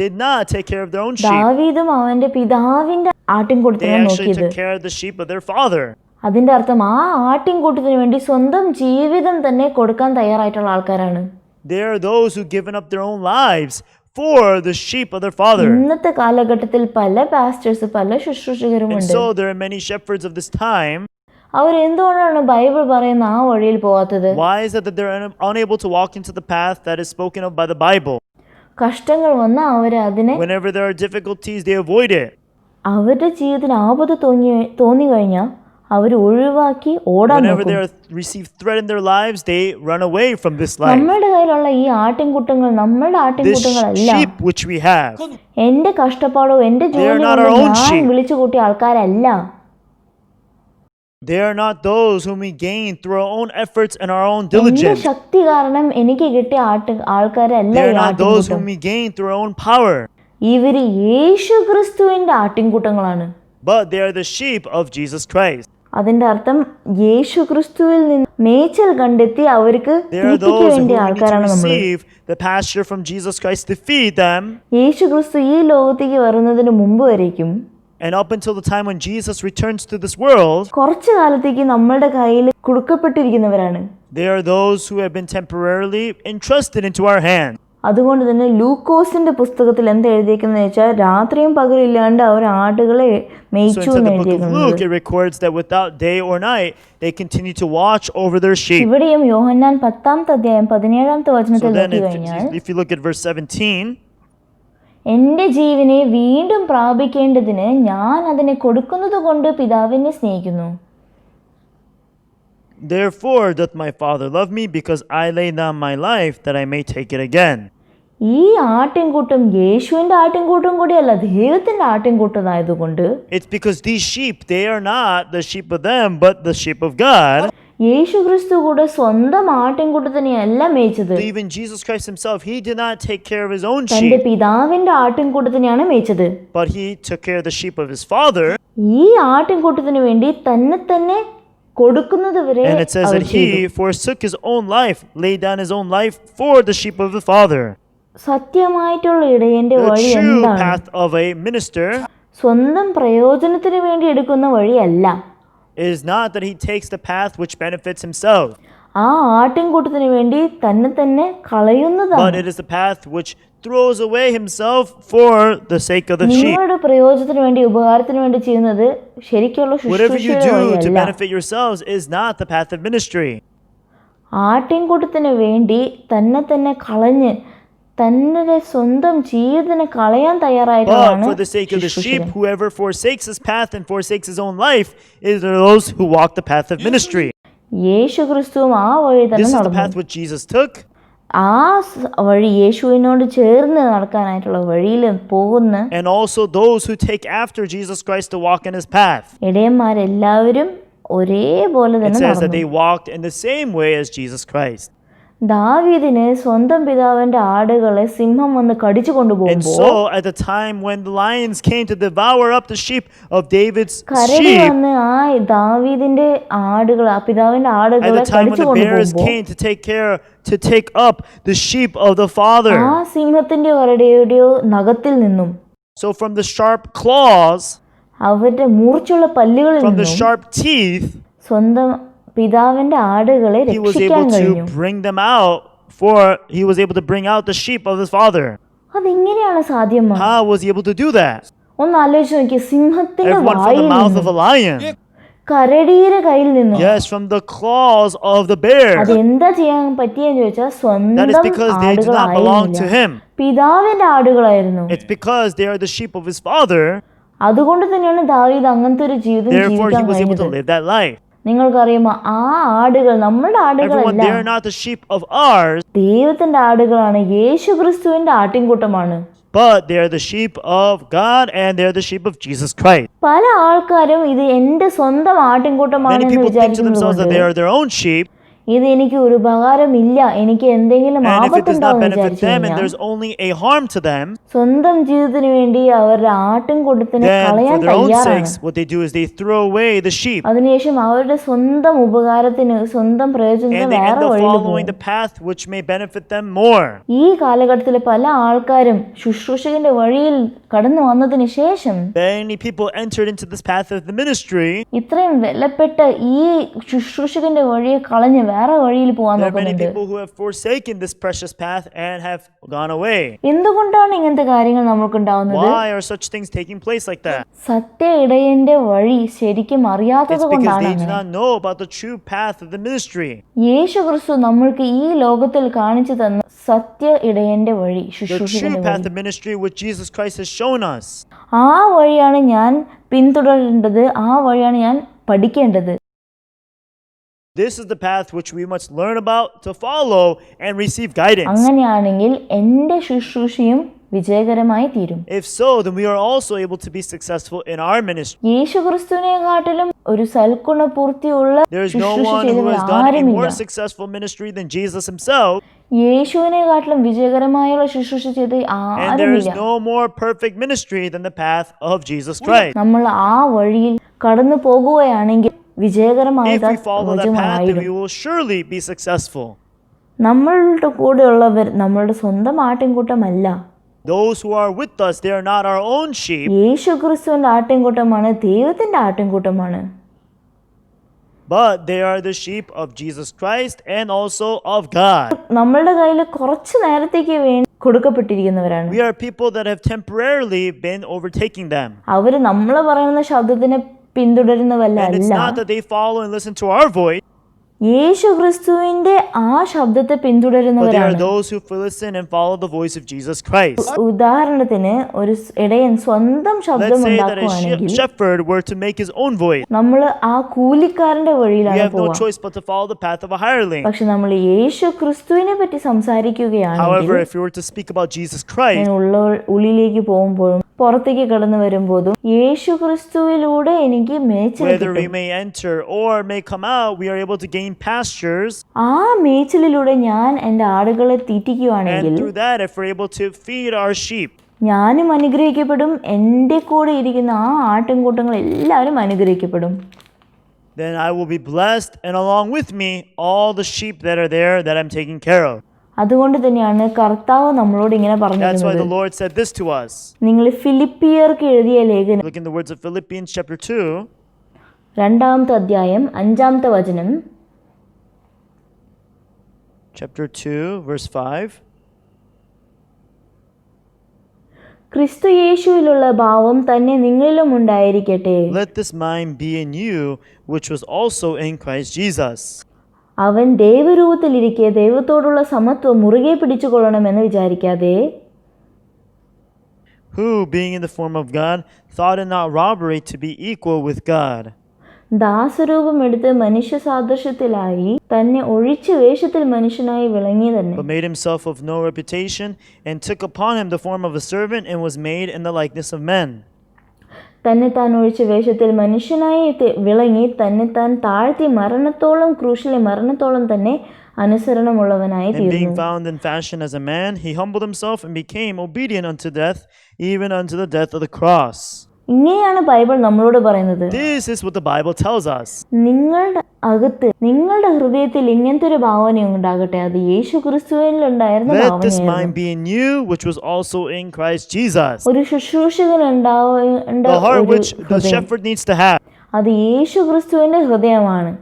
S2: did not take care of their own sheep.
S1: ദാവീദും അവന്റെ പിതാവിന്റെ
S2: They
S1: ആട്ടിൻകൂട്ടത്തിനെ
S2: actually
S1: നോക്കിയത്.
S2: took care of the sheep of their father.
S1: അതിന്റെ അർത്ഥം ആ ആട്ടിൻകൂട്ടത്തിന് വേണ്ടി സ്വന്തം ജീവിതം തന്നെ കൊടുക്കാൻ തയ്യാറായിട്ടുള്ള ആൾക്കാരാണ്.
S2: They are those who given up their own lives for the sheep of their father.
S1: ഇന്നത്തെ കാലഘട്ടത്തിൽ പല പാസ്റ്റേഴ്സ് പല
S2: And
S1: ശുശ്രൂഷകരുമുണ്ട്.
S2: so there are many shepherds of this time.
S1: അവർ എന്തുകൊണ്ടാണ് ബൈബിൾ പറയുന്ന ആ വഴിയിൽ പോകാത്തത്?
S2: Why is it that they're unable to walk into the path that is spoken of by the Bible?
S1: കഷ്ടങ്ങൾ വന്നാൽ അവർ അതിനെ
S2: Whenever there are difficulties, they avoid it.
S1: അവരുടെ ജീവിതത്തിന് ആപത്ത് തോന്നി കഴിഞ്ഞാൽ അവർ ഒഴിവാക്കി ഓടാൻ
S2: Whenever they
S1: നോക്കും.
S2: receive threat in their lives, they run away from this life.
S1: നമ്മളുടെ കയ്യിലുള്ള ഈ ആട്ടിൻകൂട്ടങ്ങൾ നമ്മളുടെ
S2: This
S1: ആട്ടിൻകൂട്ടങ്ങളല്ല.
S2: sheep which we have,
S1: എന്റെ കഷ്ടപ്പാടോ എന്റെ
S2: They are
S1: ജോലി
S2: not our own
S1: ഞാൻ
S2: sheep.
S1: വിളിച്ചു കൂട്ടിയ ആൾക്കാരല്ല.
S2: they are not those whom we gain through our own efforts and our own
S1: എന്റെ
S2: diligence.
S1: ശക്തി കാരണം എനിക്ക് കിട്ടിയ ആൾക്കാരല്ല
S2: They
S1: ഈ
S2: are not those
S1: ആട്ടിൻകൂട്ടം.
S2: whom we gain through our own power.
S1: ഇവര് യേശുക്രിസ്തുവിന്റെ ആട്ടിൻകൂട്ടങ്ങളാണ്.
S2: but they are the sheep of Jesus Christ.
S1: അതിന്റെ അർത്ഥം യേശുക്രിസ്തുവിൽ നിന്ന് മേച്ചൽ കണ്ടെത്തി അവർക്ക്
S2: They are
S1: തീറ്റയ്ക്ക്
S2: those who
S1: വേണ്ടിയ
S2: need to
S1: ആൾക്കാരാണ് നമ്മൾ.
S2: receive the pasture from Jesus Christ to feed them.
S1: യേശുക്രിസ്തു ഈ ലോകത്തേക്ക് വരുന്നതിന് മുമ്പ് വരേക്കും,
S2: And up until the time when Jesus returns to this world,
S1: കുറച്ചു കാലത്തേക്ക് നമ്മളുടെ കയ്യിൽ കൊടുക്കപ്പെട്ടിരിക്കുന്നവരാണ്.
S2: they are those who have been temporarily entrusted into our hands.
S1: അതുകൊണ്ട് തന്നെ ലൂക്കോസിന്റെ പുസ്തകത്തിൽ എന്താ എഴുതിയിരിക്കുന്നത് വെച്ചാൽ രാത്രിയും പകലില്ലാണ്ട് അവർ ആടുകളെ
S2: So
S1: മേയിച്ചു
S2: into
S1: എന്ന്
S2: the book of
S1: എഴുതിയിരിക്കുന്നത്.
S2: Luke, it records that without day or night, they continue to watch over their sheep.
S1: ഇവിടെയും യോഹന്നാൻ 10-ാമത്തെ അധ്യായം 17-ാമത്തെ
S2: So
S1: വചനത്തിൽ
S2: then
S1: നോക്കി കഴിഞ്ഞാൽ,
S2: if you look at verse 17,
S1: എന്റെ ജീവനെ വീണ്ടും പ്രാപിക്കേണ്ടതിന് ഞാൻ അതിനെ കൊടുക്കുന്നത് കൊണ്ട് പിതാവിനെ സ്നേഹിക്കുന്നു.
S2: therefore doth my Father love me, because I lay down my life that I may take it again.
S1: ഈ ആട്ടിൻകൂട്ടം യേശുവിന്റെ ആട്ടിൻകൂട്ടം കൂടിയല്ല, ദൈവത്തിന്റെ ആട്ടിൻകൂട്ടമായതുകൊണ്ട്
S2: It's because these sheep, they are not the sheep of them, but the sheep of God.
S1: യേശു ക്രിസ്തു കൂടെ സ്വന്തം ആട്ടിൻകൂട്ടത്തിനെയല്ല മേയിച്ചത്,
S2: So even Jesus Christ himself, he did not take care of his own
S1: തന്റെ
S2: sheep,
S1: പിതാവിന്റെ ആട്ടിൻകൂട്ടത്തിനെയാണ് മേയിച്ചത്.
S2: but he took care of the sheep of his Father.
S1: ഈ ആട്ടിൻകൂട്ടത്തിന് വേണ്ടി തന്നെ കൊടുക്കുന്നത് വരെ
S2: And it says
S1: our
S2: that
S1: ചെയ്തു.
S2: he forsook his own life, laid down his own life for the sheep of the Father.
S1: സത്യമായിട്ടുള്ള ഇടയന്റെ
S2: The
S1: വഴി
S2: true
S1: എന്താണ്?
S2: path of a minister
S1: സ്വന്തം പ്രയോജനത്തിന് വേണ്ടി എടുക്കുന്ന വഴിയല്ല.
S2: is not that he takes the path which benefits himself,
S1: ആ ആട്ടിൻകൂട്ടത്തിന് വേണ്ടി തന്നെ
S2: but
S1: കളയുന്നതാണ്.
S2: it is the path which throws away himself for the sake of the sheep.
S1: നിങ്ങളുടെ പ്രയോജനത്തിന് വേണ്ടി ഉപകാരത്തിന് വേണ്ടി ചെയ്യുന്നത് ശരിക്കുള്ള
S2: Whatever you
S1: ശുശ്രൂഷയുടെ
S2: do to
S1: വഴിയല്ല.
S2: benefit yourselves is not the path of ministry.
S1: ആട്ടിൻകൂട്ടത്തിന് വേണ്ടി തന്നെ കളഞ്ഞ് തന്റെ സ്വന്തം ജീവിതത്തിനെ കളയാൻ
S2: But
S1: തയ്യാറായിട്ടുള്ളതാണ്
S2: for the sake of the sheep,
S1: ശുശ്രൂഷകൻ.
S2: whoever forsakes his path and forsakes his own life is those who walk the path of ministry.
S1: യേശു ക്രിസ്തുവും ആ വഴി തന്നെ
S2: This is the
S1: നടന്നു.
S2: path which Jesus took.
S1: ആ വഴി യേശുവിനോട് ചേർന്ന് നടക്കാനായിട്ടുള്ള വഴിയിൽ പോകുന്ന
S2: And also those who take after Jesus Christ to walk in his path.
S1: ഇടയന്മാരെല്ലാവരും ഒരേപോലെ
S2: It
S1: തന്നെ
S2: says that they
S1: നടന്നു.
S2: walked in the same way as Jesus Christ.
S1: ദാവീദിന് സ്വന്തം പിതാവിന്റെ ആടുകളെ സിംഹം വന്ന് കടിച്ചു
S2: And
S1: കൊണ്ടുപോകുമ്പോൾ
S2: so at the time when the lions came to devour up the sheep of David's
S1: കരടി
S2: sheep,
S1: വന്ന് ആ ദാവീദിന്റെ ആടുകൾ ആ പിതാവിന്റെ
S2: at
S1: ആടുകളെ
S2: the time when
S1: കടിച്ചു
S2: the bears
S1: കൊണ്ടുപോകുമ്പോൾ
S2: came to take up the sheep of the Father.
S1: ആ സിംഹത്തിന്റെ കരടിയുടെയോ നഖത്തിൽ നിന്നും
S2: So from the sharp claws,
S1: അവരുടെ മൂർച്ചുള്ള പല്ലുകളിൽ
S2: from the
S1: നിന്നും
S2: sharp teeth,
S1: സ്വന്തം പിതാവിന്റെ ആടുകളെ
S2: he was
S1: രക്ഷിക്കാൻ
S2: able
S1: കഴിഞ്ഞു.
S2: to bring them out, he was able to bring out the sheep of his Father.
S1: അതെങ്ങനെയാണ് സാധ്യമാ?
S2: How was he able to do that?
S1: ഒന്ന് ആലോചിച്ച് നോക്കി, സിംഹത്തിന്റെ
S2: Everyone, from
S1: വായിൽ
S2: the mouth of
S1: നിന്നും
S2: a lion.
S1: കരടിയുടെ കയ്യിൽ നിന്നും
S2: Yes, from the claws of the bear.
S1: അതെന്താ ചെയ്യാൻ പറ്റിയെന്ന് ചോദിച്ചാൽ
S2: That is
S1: സ്വന്തം
S2: because they do not belong to
S1: ആടുകളായിരുന്നില്ല,
S2: him.
S1: പിതാവിന്റെ ആടുകളായിരുന്നു.
S2: It's because they are the sheep of his Father.
S1: അതുകൊണ്ട് തന്നെയാണ് ദാവീദ് അങ്ങനത്തെ ഒരു ജീവിതം
S2: Therefore, he
S1: ജീവിക്കാൻ
S2: was able to
S1: കഴിഞ്ഞത്.
S2: live that life.
S1: നിങ്ങൾക്കറിയുമോ, ആ ആടുകൾ നമ്മളുടെ
S2: Everyone,
S1: ആടുകളല്ല,
S2: they are not the sheep of ours,
S1: ദൈവത്തിന്റെ ആടുകളാണ്, യേശു ക്രിസ്തുവിന്റെ ആട്ടിൻകൂട്ടമാണ്.
S2: but they are the sheep of God and they are the sheep of Jesus Christ.
S1: പല ആൾക്കാരും ഇത് എന്റെ സ്വന്തം
S2: Many
S1: ആട്ടിൻകൂട്ടമാണെന്ന്
S2: people think to
S1: വിചാരിക്കുന്നത്
S2: themselves that
S1: കൊണ്ട്
S2: they are their own sheep,
S1: ഇത് എനിക്ക് ഒരു ഉപകാരമില്ല, എനിക്ക് എന്തെങ്കിലും
S2: and if it does not
S1: ആപത്തുണ്ടാവും
S2: benefit
S1: വിചാരിച്ചു
S2: them and
S1: കഴിഞ്ഞാൽ
S2: there's only a harm to them,
S1: സ്വന്തം ജീവിതത്തിന് വേണ്ടി അവരുടെ ആട്ടിൻകൂട്ടത്തിനെ
S2: then
S1: കളയാൻ
S2: for their own
S1: തയ്യാറാണ്.
S2: sakes, what they do is they throw away the sheep
S1: അതിനുശേഷം അവരുടെ സ്വന്തം ഉപകാരത്തിന് സ്വന്തം പ്രയോജനത്തിന്
S2: and they
S1: വേറെ
S2: end up
S1: വഴിയിൽ
S2: following
S1: പോകും.
S2: the path which may benefit them more.
S1: ഈ കാലഘട്ടത്തിൽ പല ആൾക്കാരും ശുശ്രൂഷകന്റെ വഴിയിൽ കടന്നു വന്നതിന് ശേഷം
S2: Many people entered into this path of the ministry.
S1: ഇത്രയും വിലപ്പെട്ട ഈ ശുശ്രൂഷകന്റെ വഴിയെ കളഞ്ഞ് വേറെ വഴിയിൽ പോകാൻ
S2: There are many
S1: നോക്കുന്നുണ്ട്.
S2: people who have forsaken this precious path and have gone away.
S1: എന്തുകൊണ്ടാണ് ഇങ്ങനത്തെ കാര്യങ്ങൾ നമുക്കുണ്ടാവുന്നത്?
S2: Why are such things taking place like that?
S1: സത്യ ഇടയന്റെ വഴി ശരിക്കും അറിയാത്തത്
S2: It's because
S1: കൊണ്ടാണ്
S2: they do
S1: അങ്ങനെ.
S2: not know about the true path of the ministry.
S1: യേശു ക്രിസ്തു നമ്മൾക്ക് ഈ ലോകത്തിൽ കാണിച്ചു തന്ന സത്യ ഇടയന്റെ വഴി,
S2: The
S1: ശുശ്രൂഷകന്റെ
S2: true path
S1: വഴി,
S2: of ministry which Jesus Christ has shown us.
S1: ആ വഴിയാണ് ഞാൻ പിന്തുടരേണ്ടത്, ആ വഴിയാണ് ഞാൻ പഠിക്കേണ്ടത്.
S2: This is the path which we must learn about to follow and receive guidance.
S1: അങ്ങനെയാണെങ്കിൽ എൻ്റെ ശുശ്രൂഷയും വിജയകരമായി തീരും.
S2: If so, then we are also able to be successful in our ministry.
S1: യേശു ക്രിസ്തുവിനെക്കാട്ടിലും ഒരു സൽഗുണപൂർത്തിയുള്ള
S2: There is no
S1: ശുശ്രൂഷ
S2: one who
S1: ചെയ്തവർ
S2: has done a
S1: ആരുമില്ല.
S2: more successful ministry than Jesus himself.
S1: യേശുവിനെക്കാട്ടിലും വിജയകരമായുള്ള ശുശ്രൂഷ ചെയ്ത്
S2: And there is
S1: ആരുമില്ല.
S2: no more perfect ministry than the path of Jesus Christ.
S1: നമ്മൾ ആ വഴിയിൽ കടന്നു പോകുകയാണെങ്കിൽ വിജയകരമായത്
S2: If we follow that path, then
S1: വചമായിടും.
S2: we will surely be successful.
S1: നമ്മളുടെ കൂടെയുള്ളവർ നമ്മളുടെ സ്വന്തം ആട്ടിൻകൂട്ടമല്ല.
S2: Those who are with us, they are not our own sheep,
S1: യേശു ക്രിസ്തുവിന്റെ ആട്ടിൻകൂട്ടമാണ്, ദൈവത്തിന്റെ ആട്ടിൻകൂട്ടമാണ്.
S2: but they are the sheep of Jesus Christ and also of God.
S1: നമ്മളുടെ കയ്യിൽ കുറച്ച് നേരത്തേക്ക് വേണ്ടി കൊടുക്കപ്പെട്ടിരിക്കുന്നവരാണ്.
S2: We are people that have temporarily been overtaking them.
S1: അവര് നമ്മൾ പറയുന്ന ശബ്ദത്തിനെ പിന്തുടരുന്നവല്ല.
S2: And it's not that they follow and listen to our voice,
S1: യേശു ക്രിസ്തുവിന്റെ ആ ശബ്ദത്തെ
S2: but they are
S1: പിന്തുടരുന്നവരാണ്.
S2: those who listen and follow the voice of Jesus Christ.
S1: ഉദാഹരണത്തിന് ഒരു ഇടയൻ സ്വന്തം ശബ്ദം
S2: Let's say that a
S1: ഉണ്ടാക്കുകയാണെങ്കിൽ
S2: shepherd were to make his own voice.
S1: നമ്മൾ ആ കൂലിക്കാരന്റെ
S2: We
S1: വഴിയിലാണ്
S2: have no
S1: പോവുക.
S2: choice but to follow the path of a hireling.
S1: പക്ഷെ നമ്മൾ യേശു ക്രിസ്തുവിനെ പറ്റി സംസാരിക്കുകയാണെങ്കിൽ
S2: However, if we were to speak about Jesus Christ,
S1: ഞാൻ ഉള്ളിലേക്ക് പോകുമ്പോഴും പുറത്തേക്ക് കടന്നു വരുമ്പോഴും യേശു ക്രിസ്തുവിലൂടെ എനിക്ക് മേച്ചിൽ
S2: whether we
S1: കിട്ടും.
S2: may enter or may come out, we are able to gain pastures.
S1: ആ മേച്ചിലൂടെ ഞാൻ എൻ്റെ ആടുകളെ തീറ്റിക്കുകയാണെങ്കിൽ
S2: And through that, if we're able to feed our sheep,
S1: ഞാനും അനുഗ്രഹിക്കപ്പെടും, എൻ്റെ കൂടെ ഇരിക്കുന്ന ആ ആട്ടിൻകൂട്ടങ്ങൾ എല്ലാവരും അനുഗ്രഹിക്കപ്പെടും.
S2: then I will be blessed, and along with me, all the sheep that are there that I'm taking care of.
S1: അതുകൊണ്ട് തന്നെയാണ് കർത്താവ് നമ്മളോട് ഇങ്ങനെ
S2: That's why
S1: പറഞ്ഞിരുന്നത്.
S2: the Lord said this to us.
S1: നിങ്ങൾ ഫിലിപ്പിയർക്ക് എഴുതിയ ലേഖനം
S2: Look in the words of Philippians chapter 2,
S1: 2-ാമത്തെ അധ്യായം 5-ാമത്തെ വചനം.
S2: chapter 2, verse 5.
S1: ക്രിസ്തു യേശുവിലുള്ള ഭാവം തന്നെ നിങ്ങളിലും ഉണ്ടായിരിക്കട്ടെ.
S2: Let this mind be in you, which was also in Christ Jesus.
S1: അവൻ ദൈവരൂപത്തിലിരിക്കെ ദൈവത്തോടുള്ള സമത്വം മുറുകെ പിടിച്ചുകൊള്ളണമെന്ന് വിചാരിക്കാതെ,
S2: Who, being in the form of God, thought it not robbery to be equal with God,
S1: ദാസരൂപം എടുത്ത് മനുഷ്യ സാദൃശ്യത്തിലായി തന്നെ ഒഴിച്ച് വേഷത്തിൽ മനുഷ്യനായി വിളങ്ങി തന്നെ.
S2: but made himself of no reputation, and took upon him the form of a servant, and was made in the likeness of men.
S1: തന്നെ താൻ ഒഴിച്ച് വേഷത്തിൽ മനുഷ്യനായി വിളങ്ങി തന്നെ താൻ താഴ്ത്തി മരണത്തോളം, ക്രൂശിലെ മരണത്തോളം തന്നെ അനുസരണമുള്ളവനായി
S2: And being
S1: തീർന്നു.
S2: found in fashion as a man, he humbled himself and became obedient unto death, even unto the death of the cross.
S1: ഇങ്ങനെയാണ് ബൈബിൾ നമ്മളോട് പറയുന്നത്.
S2: This is what the Bible tells us.
S1: നിങ്ങളുടെ അകത്ത്, നിങ്ങളുടെ ഹൃദയത്തിൽ ഇങ്ങനത്തെ ഒരു ഭാവന ഉണ്ടാകട്ടെ. അത് യേശു ക്രിസ്തുവിൽ ഉണ്ടായിരുന്ന
S2: Let this
S1: ഭാവനയായിരുന്നു.
S2: mind be in you, which was also in Christ Jesus.
S1: ഒരു ശുശ്രൂഷകൻ ഉണ്ടാവേണ്ട
S2: The heart
S1: ഒരു
S2: which the
S1: ഹൃദയം,
S2: shepherd needs to have.
S1: അത് യേശു ക്രിസ്തുവിന്റെ ഹൃദയമാണ്.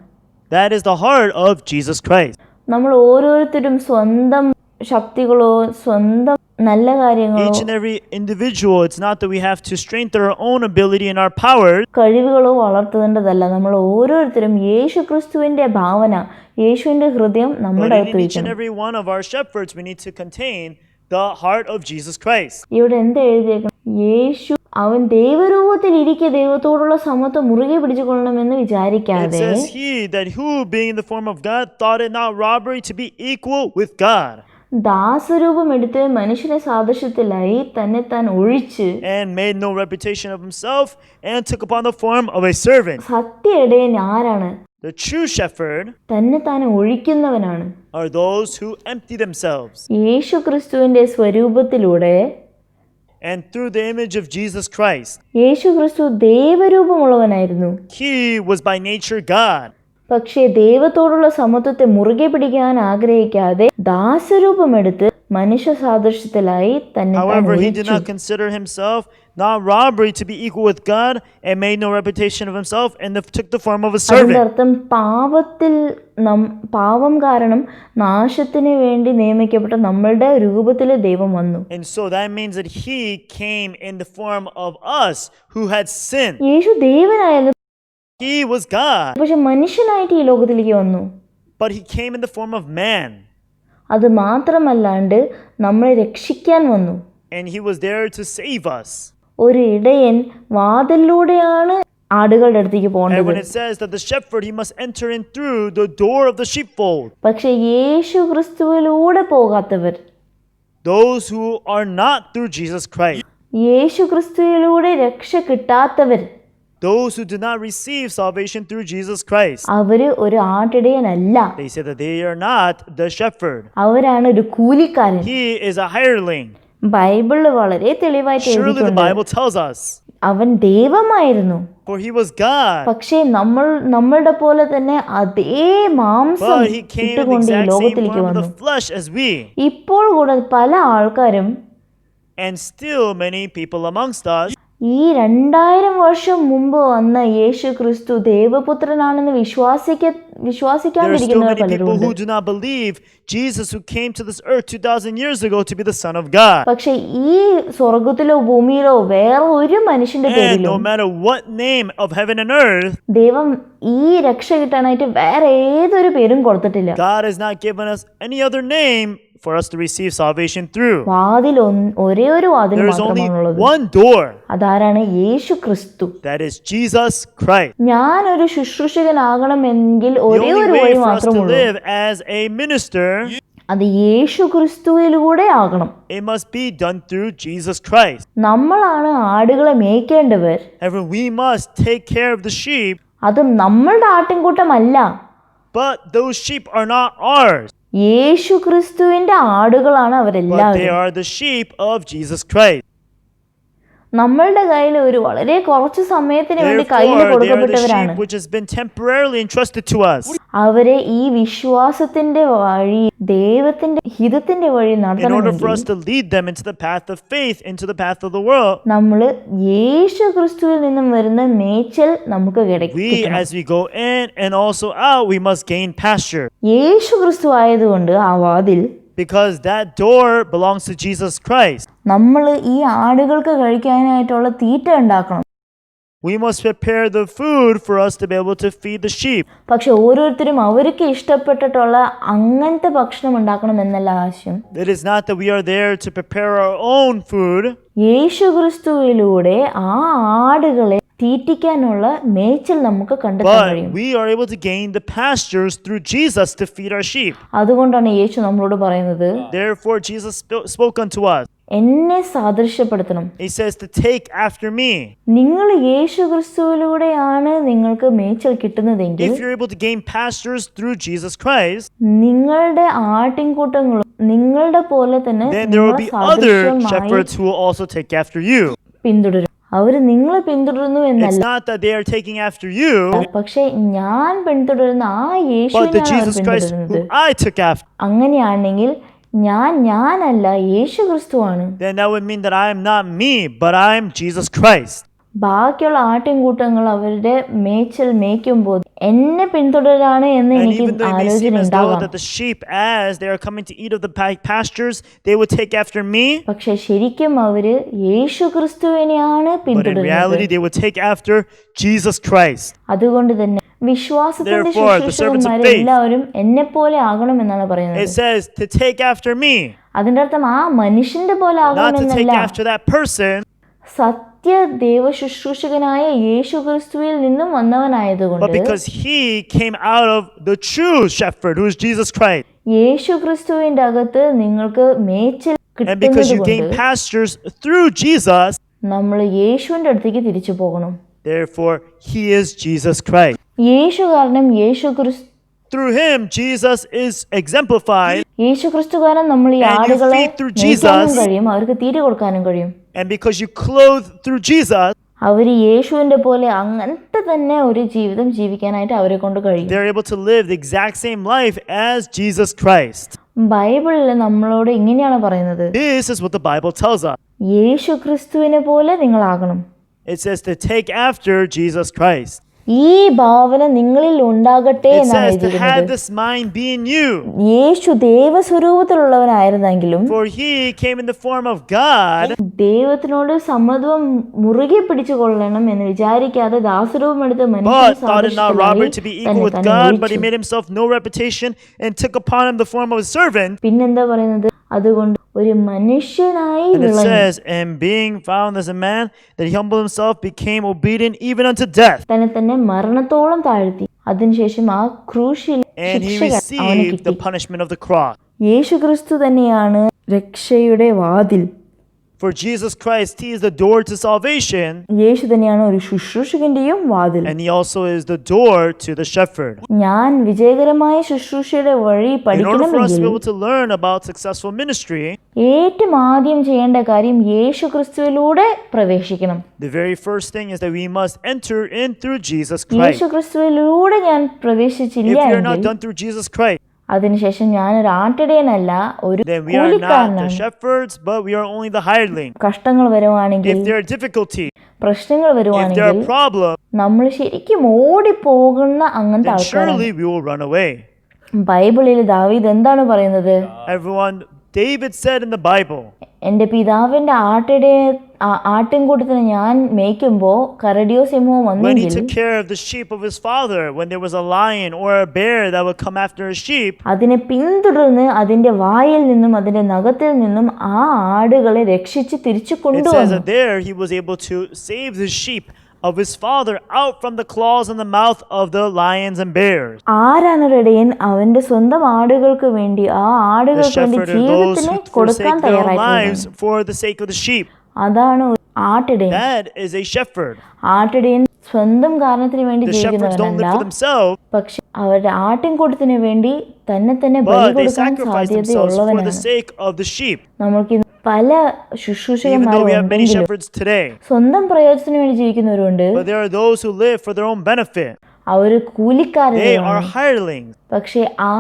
S2: That is the heart of Jesus Christ.
S1: നമ്മൾ ഓരോരുത്തരും സ്വന്തം ശക്തികളോ സ്വന്തം നല്ല കാര്യങ്ങളോ
S2: Each and every individual, it's not that we have to strengthen our own ability and our power,
S1: കഴിവുകളോ വളർത്തേണ്ടതല്ല. നമ്മൾ ഓരോരുത്തരും യേശു ക്രിസ്തുവിന്റെ ഭാവന, യേശുവിന്റെ ഹൃദയം നമ്മുടെ
S2: but
S1: അകത്ത്
S2: in each and
S1: വയ്ക്കണം.
S2: every one of our shepherds, we need to contain the heart of Jesus Christ.
S1: ഇവിടെ എന്താ എഴുതിയേക്കണം? യേശു അവൻ ദൈവരൂപത്തിൽ ഇരിക്കെ ദൈവത്തോടുള്ള സമത്വം മുറുകെ പിടിച്ചുകൊള്ളണമെന്ന്
S2: It
S1: വിചാരിക്കാതെ,
S2: says he that who, being in the form of God, thought it not robbery to be equal with God,
S1: ദാസരൂപം എടുത്ത് മനുഷ്യനെ സാദൃശ്യത്തിലായി തന്നെ താൻ ഒഴിച്ച്,
S2: and made no reputation of himself, and took upon the form of a servant.
S1: സത്യ ഇടയൻ ആരാണ്?
S2: The true shepherd
S1: തന്നെ താൻ ഒഴിക്കുന്നവനാണ്.
S2: are those who empty themselves.
S1: യേശു ക്രിസ്തുവിന്റെ സ്വരൂപത്തിലൂടെ,
S2: And through the image of Jesus Christ,
S1: യേശു ക്രിസ്തു ദൈവരൂപമുള്ളവനായിരുന്നു.
S2: he was by nature God.
S1: പക്ഷേ ദൈവത്തോടുള്ള സമത്വത്തെ മുറുകെ പിടിക്കാൻ ആഗ്രഹിക്കാതെ ദാസരൂപമെടുത്ത് മനുഷ്യ സാദൃശ്യത്തിലായി തന്നെ താൻ
S2: However, he did
S1: ഒഴിച്ചു.
S2: not consider himself not robbery to be equal with God, and made no reputation of himself, and took the form of a
S1: അതിന്റെ
S2: servant.
S1: അർത്ഥം പാവം കാരണം നാശത്തിന് വേണ്ടി നിയമിക്കപ്പെട്ട നമ്മളുടെ രൂപത്തിലെ ദൈവം വന്നു.
S2: And so that means that he came in the form of us who had sinned.
S1: Yeshu ദൈവനായിരുന്നു,
S2: He was God,
S1: പക്ഷെ മനുഷ്യനായിട്ട് ഈ ലോകത്തിലേക്ക് വന്നു.
S2: but he came in the form of man.
S1: അത് മാത്രമല്ലാണ്ട് നമ്മളെ രക്ഷിക്കാൻ വന്നു.
S2: And he was there to save us.
S1: ഒരു ഇടയൻ വാതിലിലൂടെയാണ് ആടുകളുടെ അടുത്തേക്ക്
S2: And
S1: പോകേണ്ടത്.
S2: when it says that the shepherd, he must enter in through the door of the sheepfold.
S1: പക്ഷെ യേശു ക്രിസ്തുവിലൂടെ പോകാത്തവർ,
S2: Those who are not through Jesus Christ,
S1: യേശു ക്രിസ്തുവിലൂടെ രക്ഷ കിട്ടാത്തവർ,
S2: those who do not receive salvation through Jesus Christ.
S1: അവര് ഒരു ആട്ടിടയനല്ല,
S2: They say that they are not the shepherd.
S1: അവരാണ് ഒരു കൂലിക്കാരൻ.
S2: He is a hireling.
S1: ബൈബിളിൽ വളരെ തെളിവായിട്ട്
S2: Surely the
S1: എഴുതിയിട്ടുണ്ട്,
S2: Bible tells us,
S1: അവൻ ദൈവമായിരുന്നു.
S2: for he was God.
S1: പക്ഷേ നമ്മളുടെ പോലെ തന്നെ അതേ മാംസം
S2: But he came in the
S1: ഇട്ടുകൊണ്ട് ഈ
S2: exact same
S1: ലോകത്തിലേക്ക്
S2: form of
S1: വന്നു.
S2: the flesh as we.
S1: ഇപ്പോൾ കൂടെ പല ആൾക്കാരും
S2: And still many people amongst us,
S1: ഈ 2000 വർഷം മുമ്പ് വന്ന യേശു ക്രിസ്തു ദേവപുത്രനാണെന്ന്
S2: there are still
S1: വിശ്വാസിക്കാതിരിക്കുന്നവർ
S2: many people
S1: പലരുണ്ട്.
S2: who do not believe Jesus who came to this earth 2000 years ago to be the Son of God.
S1: പക്ഷെ ഈ സ്വർഗത്തിലോ ഭൂമിയിലോ വേറെ ഒരു മനുഷ്യന്റെ
S2: And no
S1: പേരിലും
S2: matter what name of heaven and earth,
S1: ദൈവം ഈ രക്ഷ കിട്ടാനായിട്ട് വേറെ ഏതൊരു പേരും കൊടുത്തിട്ടില്ല.
S2: God has not given us any other name for us to receive salvation through.
S1: വാതിൽ ഒരേ ഒരു വാതിൽ
S2: There is only
S1: മാത്രമാണുള്ളത്.
S2: one door.
S1: അതാരാണ്? യേശു ക്രിസ്തു.
S2: That is Jesus Christ.
S1: ഞാനൊരു ശുശ്രൂഷകനാകണമെങ്കിൽ
S2: The
S1: ഒരേ
S2: only
S1: ഒരു
S2: way
S1: വഴി
S2: for us to
S1: മാത്രമുള്ളൂ,
S2: live as a minister,
S1: അത് യേശു ക്രിസ്തുവിലൂടെ ആകണം.
S2: it must be done through Jesus Christ.
S1: നമ്മളാണ് ആടുകളെ മേയ്ക്കേണ്ടവർ.
S2: However, we must take care of the sheep,
S1: അത് നമ്മളുടെ ആട്ടിൻകൂട്ടമല്ല,
S2: but those sheep are not ours.
S1: യേശു ക്രിസ്തുവിന്റെ ആടുകളാണ്
S2: But they
S1: അവരെല്ലാവരും.
S2: are the sheep of Jesus Christ.
S1: നമ്മളുടെ കയ്യിൽ ഒരു വളരെ കുറച്ച് സമയത്തിന് വേണ്ടി കയ്യിൽ
S2: Therefore, they are the
S1: കൊടുക്കപ്പെട്ടവരാണ്.
S2: sheep which has been temporarily entrusted to us
S1: അവരെ ഈ വിശ്വാസത്തിന്റെ വഴി, ദൈവത്തിന്റെ ഹിതത്തിന്റെ വഴി
S2: in order for
S1: നടത്തണമെങ്കിൽ
S2: us to lead them into the path of faith, into the path of the world.
S1: നമ്മൾ യേശു ക്രിസ്തുവിൽ നിന്നും വരുന്ന മേച്ചൽ നമുക്ക്
S2: We,
S1: കിട്ടണം.
S2: as we go in and also out, we must gain pasture,
S1: യേശു ക്രിസ്തു ആയതുകൊണ്ട് ആ വാതിൽ,
S2: because that door belongs to Jesus Christ.
S1: നമ്മൾ ഈ ആടുകൾക്ക് കഴിക്കാനായിട്ടുള്ള തീറ്റ ഉണ്ടാക്കണം.
S2: We must prepare the food for us to be able to feed the sheep.
S1: പക്ഷെ ഓരോരുത്തരും അവർക്ക് ഇഷ്ടപ്പെട്ടിട്ടുള്ള അങ്ങനത്തെ ഭക്ഷണം ഉണ്ടാക്കണം എന്നല്ല ആവശ്യം.
S2: It is not that we are there to prepare our own food,
S1: യേശു ക്രിസ്തുവിലൂടെ ആ ആടുകളെ തീറ്റിക്കാനുള്ള മേച്ചൽ നമുക്ക് കണ്ടെത്താൻ
S2: but
S1: കഴിയും.
S2: we are able to gain the pastures through Jesus to feed our sheep.
S1: അതുകൊണ്ടാണ് യേശു നമ്മളോട് പറയുന്നത്,
S2: Therefore, Jesus spoke unto us.
S1: എന്നെ സാദൃശ്യപ്പെടുത്തണം.
S2: He says to take after me.
S1: നിങ്ങൾ യേശു ക്രിസ്തുവിലൂടെയാണ് നിങ്ങൾക്ക് മേച്ചൽ കിട്ടുന്നതെങ്കിൽ,
S2: If you're able to gain pastures through Jesus Christ,
S1: നിങ്ങളുടെ ആട്ടിൻകൂട്ടങ്ങളും നിങ്ങളുടെ പോലെ തന്നെ
S2: then there will
S1: നിങ്ങളെ
S2: be other
S1: സാദൃശ്യമായി
S2: shepherds who will also take after you.
S1: പിന്തുടരും. അവർ നിങ്ങളെ പിന്തുടരുന്നു
S2: It's
S1: എന്നല്ല,
S2: not that they are taking after you,
S1: പക്ഷെ ഞാൻ പിന്തുടരുന്ന ആ
S2: but the
S1: യേശുവിനെയാണ് our
S2: Jesus Christ
S1: പിന്തുടരുന്നത്.
S2: who I took after.
S1: അങ്ങനെയാണെങ്കിൽ ഞാനല്ല, യേശു ക്രിസ്തുവാണ്.
S2: Then that would mean that I am not me, but I am Jesus Christ.
S1: ബാക്കിയുള്ള ആട്ടിൻകൂട്ടങ്ങൾ അവരുടെ മേച്ചൽ മേയ്ക്കുമ്പോൾ എന്നെ പിന്തുടരാണ് എന്ന്
S2: And
S1: എനിക്ക്
S2: even though it may
S1: ആലോചന
S2: seem as though
S1: ഉണ്ടാകാം.
S2: that the sheep, as they are coming to eat of the pastures, they would take after me,
S1: പക്ഷെ ശരിക്കും അവര് യേശു ക്രിസ്തുവിനെയാണ്
S2: but in
S1: പിന്തുടരുന്നത്.
S2: reality they would take after Jesus Christ.
S1: അതുകൊണ്ട് തന്നെ വിശ്വാസത്തിന്റെ
S2: Therefore, the servants of faith,
S1: ശുശ്രൂഷകന്മാരെല്ലാവരും എന്നെ പോലെ ആകണം എന്നാണ്
S2: it
S1: പറയുന്നത്.
S2: says to take after me,
S1: അതിന്റെ അർത്ഥം ആ മനുഷ്യന്റെ പോലെ
S2: not to take
S1: ആകണമെന്നല്ല,
S2: after that person,
S1: സത്യ ദൈവ ശുശ്രൂഷകനായ യേശു ക്രിസ്തുവിൽ നിന്നും
S2: but
S1: വന്നവനായതുകൊണ്ട്,
S2: because he came out of the true shepherd, who is Jesus Christ.
S1: യേശു ക്രിസ്തുവിന്റെ അകത്ത് നിങ്ങൾക്ക് മേച്ചിൽ
S2: And because you gain
S1: കിട്ടുന്നത് കൊണ്ട്
S2: pastures through Jesus,
S1: നമ്മൾ യേശുവിന്റെ അടുത്തേക്ക് തിരിച്ചു പോകണം.
S2: therefore he is Jesus Christ.
S1: യേശു കാരണം യേശു ക്രിസ്തു
S2: Through him, Jesus is exemplified.
S1: യേശു ക്രിസ്തു കാരണം നമ്മൾ ഈ
S2: And you
S1: ആടുകളെ
S2: feed through
S1: മേയ്ക്കാനും
S2: Jesus.
S1: കഴിയും, അവർക്ക് തീറ്റ കൊടുക്കാനും കഴിയും.
S2: And because you clothe through Jesus,
S1: അവർ യേശുവിന്റെ പോലെ അങ്ങനത്തെ തന്നെ ഒരു ജീവിതം ജീവിക്കാനായിട്ട് അവരെ കൊണ്ട് കഴിയും.
S2: they're able to live the exact same life as Jesus Christ.
S1: ബൈബിളിൽ നമ്മളോട് ഇങ്ങനെയാണ് പറയുന്നത്,
S2: This is what the Bible tells us.
S1: യേശു ക്രിസ്തുവിനെ പോലെ നിങ്ങളാകണം.
S2: It says to take after Jesus Christ.
S1: ഈ ഭാവന നിങ്ങളിൽ ഉണ്ടാകട്ടെ
S2: It
S1: എന്നാണ്
S2: says to have
S1: എഴുതിയിരിക്കുന്നത്.
S2: this mind be in you.
S1: Yeshu ദൈവസ്വരൂപത്തിലുള്ളവനായിരുന്നെങ്കിലും
S2: For he came in the form of God,
S1: ദൈവത്തിനോട് സമത്വം മുറുകെ പിടിച്ചു കൊള്ളണം എന്ന് വിചാരിക്കാതെ ദാസരൂപം എടുത്ത്
S2: but thought it not robbery to be equal
S1: തന്നെ
S2: with
S1: തന്നെ
S2: God, but he
S1: ഒഴിച്ചു.
S2: made himself no reputation and took upon him the form of a servant.
S1: പിന്നെന്താ പറയുന്നത്? അതുകൊണ്ട് ഒരു മനുഷ്യനായി
S2: And it
S1: വിളങ്ങി.
S2: says, and being found as a man, that he humbled himself, became obedient even unto death.
S1: തന്നെ മരണത്തോളം താഴ്ത്തി. അതിനുശേഷം ആ ക്രൂശിൽ
S2: And he
S1: ശിക്ഷ അവന്
S2: received the
S1: കിട്ടി.
S2: punishment of the cross.
S1: യേശു ക്രിസ്തു തന്നെയാണ് രക്ഷയുടെ വാതിൽ.
S2: For Jesus Christ, He is the door to salvation,
S1: യേശു തന്നെയാണ് ഒരു ശുശ്രൂഷകന്റെയും വാതിൽ.
S2: and He also is the door to the shepherd.
S1: ഞാൻ വിജയകരമായ ശുശ്രൂഷയുടെ വഴി
S2: In order for us to
S1: പഠിക്കണമെങ്കിൽ
S2: be able to learn about successful ministry,
S1: ഏറ്റവും ആദ്യം ചെയ്യേണ്ട കാര്യം യേശു ക്രിസ്തുവിലൂടെ പ്രവേശിക്കണം.
S2: the very first thing is that we must enter in through Jesus
S1: Yeshu
S2: Christ.
S1: ക്രിസ്തുവിലൂടെ ഞാൻ
S2: If
S1: പ്രവേശിച്ചില്ല
S2: we are not
S1: എങ്കിൽ
S2: done through Jesus Christ,
S1: അതിനുശേഷം ഞാനൊരു ആട്ടിടയനല്ല, ഒരു
S2: then we are not the
S1: കൂലിക്കാരനാണ്.
S2: shepherds, but we are only the hireling.
S1: കഷ്ടങ്ങൾ വരുവാണെങ്കിൽ,
S2: If there are difficulties,
S1: പ്രശ്നങ്ങൾ
S2: if there
S1: വരുവാണെങ്കിൽ
S2: are problems,
S1: നമ്മൾ ശരിക്കും ഓടിപ്പോകുന്ന അങ്ങനത്തെ
S2: then
S1: ആൾക്കാരാണ്.
S2: surely we will run away.
S1: ബൈബിളിൽ ദാവീദ് എന്താണ് പറയുന്നത്?
S2: Everyone, David said in the Bible,
S1: എൻ്റെ പിതാവിൻ്റെ ആട്ടിൻകൂട്ടത്തിന് ഞാൻ മേയ്ക്കുമ്പോൾ കരടിയോ സിംഹവും
S2: when he
S1: വന്നെങ്കിൽ
S2: took care of the sheep of his father, when there was a lion or a bear that would come after his sheep,
S1: അതിനെ പിന്തുടർന്ന് അതിൻ്റെ വായിൽ നിന്നും അതിൻ്റെ നഖത്തിൽ നിന്നും ആ ആടുകളെ രക്ഷിച്ച് തിരിച്ചു
S2: it says
S1: കൊണ്ടുവന്നു.
S2: that there he was able to save the sheep of his father out from the claws and the mouth of the lions and bears.
S1: ആരാണൊരിടയൻ അവന്റെ സ്വന്തം ആടുകൾക്ക് വേണ്ടി ആ
S2: The
S1: ആടുകൾക്ക് വേണ്ടി
S2: shepherd are those
S1: ജീവിതത്തിനെ
S2: who
S1: കൊടുക്കാൻ
S2: forsake their own
S1: തയ്യാറായിട്ടുള്ളത്.
S2: lives for the sake of the sheep.
S1: അതാണ് ഒരു ആട്ടിടയൻ.
S2: That is a shepherd.
S1: ആട്ടിടയൻ സ്വന്തം കാരണത്തിന് വേണ്ടി
S2: The shepherds don't
S1: ജീവിക്കുന്നവനല്ല,
S2: live for themselves,
S1: പക്ഷെ അവരുടെ ആട്ടിൻകൂട്ടത്തിന് വേണ്ടി തന്നെ ബലി
S2: but they
S1: കൊടുക്കാൻ
S2: sacrifice themselves for the
S1: സാധ്യതയുള്ളവനാണ്.
S2: sake of the sheep.
S1: നമ്മൾക്ക് ഇന്ന് പല
S2: Even though we have many
S1: ശുശ്രൂഷകന്മാരുണ്ടെങ്കിലും
S2: shepherds today,
S1: സ്വന്തം പ്രയോജനത്തിന് വേണ്ടി ജീവിക്കുന്നവരുണ്ട്.
S2: but there are those who live for their own benefit.
S1: Our
S2: They are
S1: കൂലിക്കാരാണ്.
S2: hirelings.
S1: പക്ഷെ ആ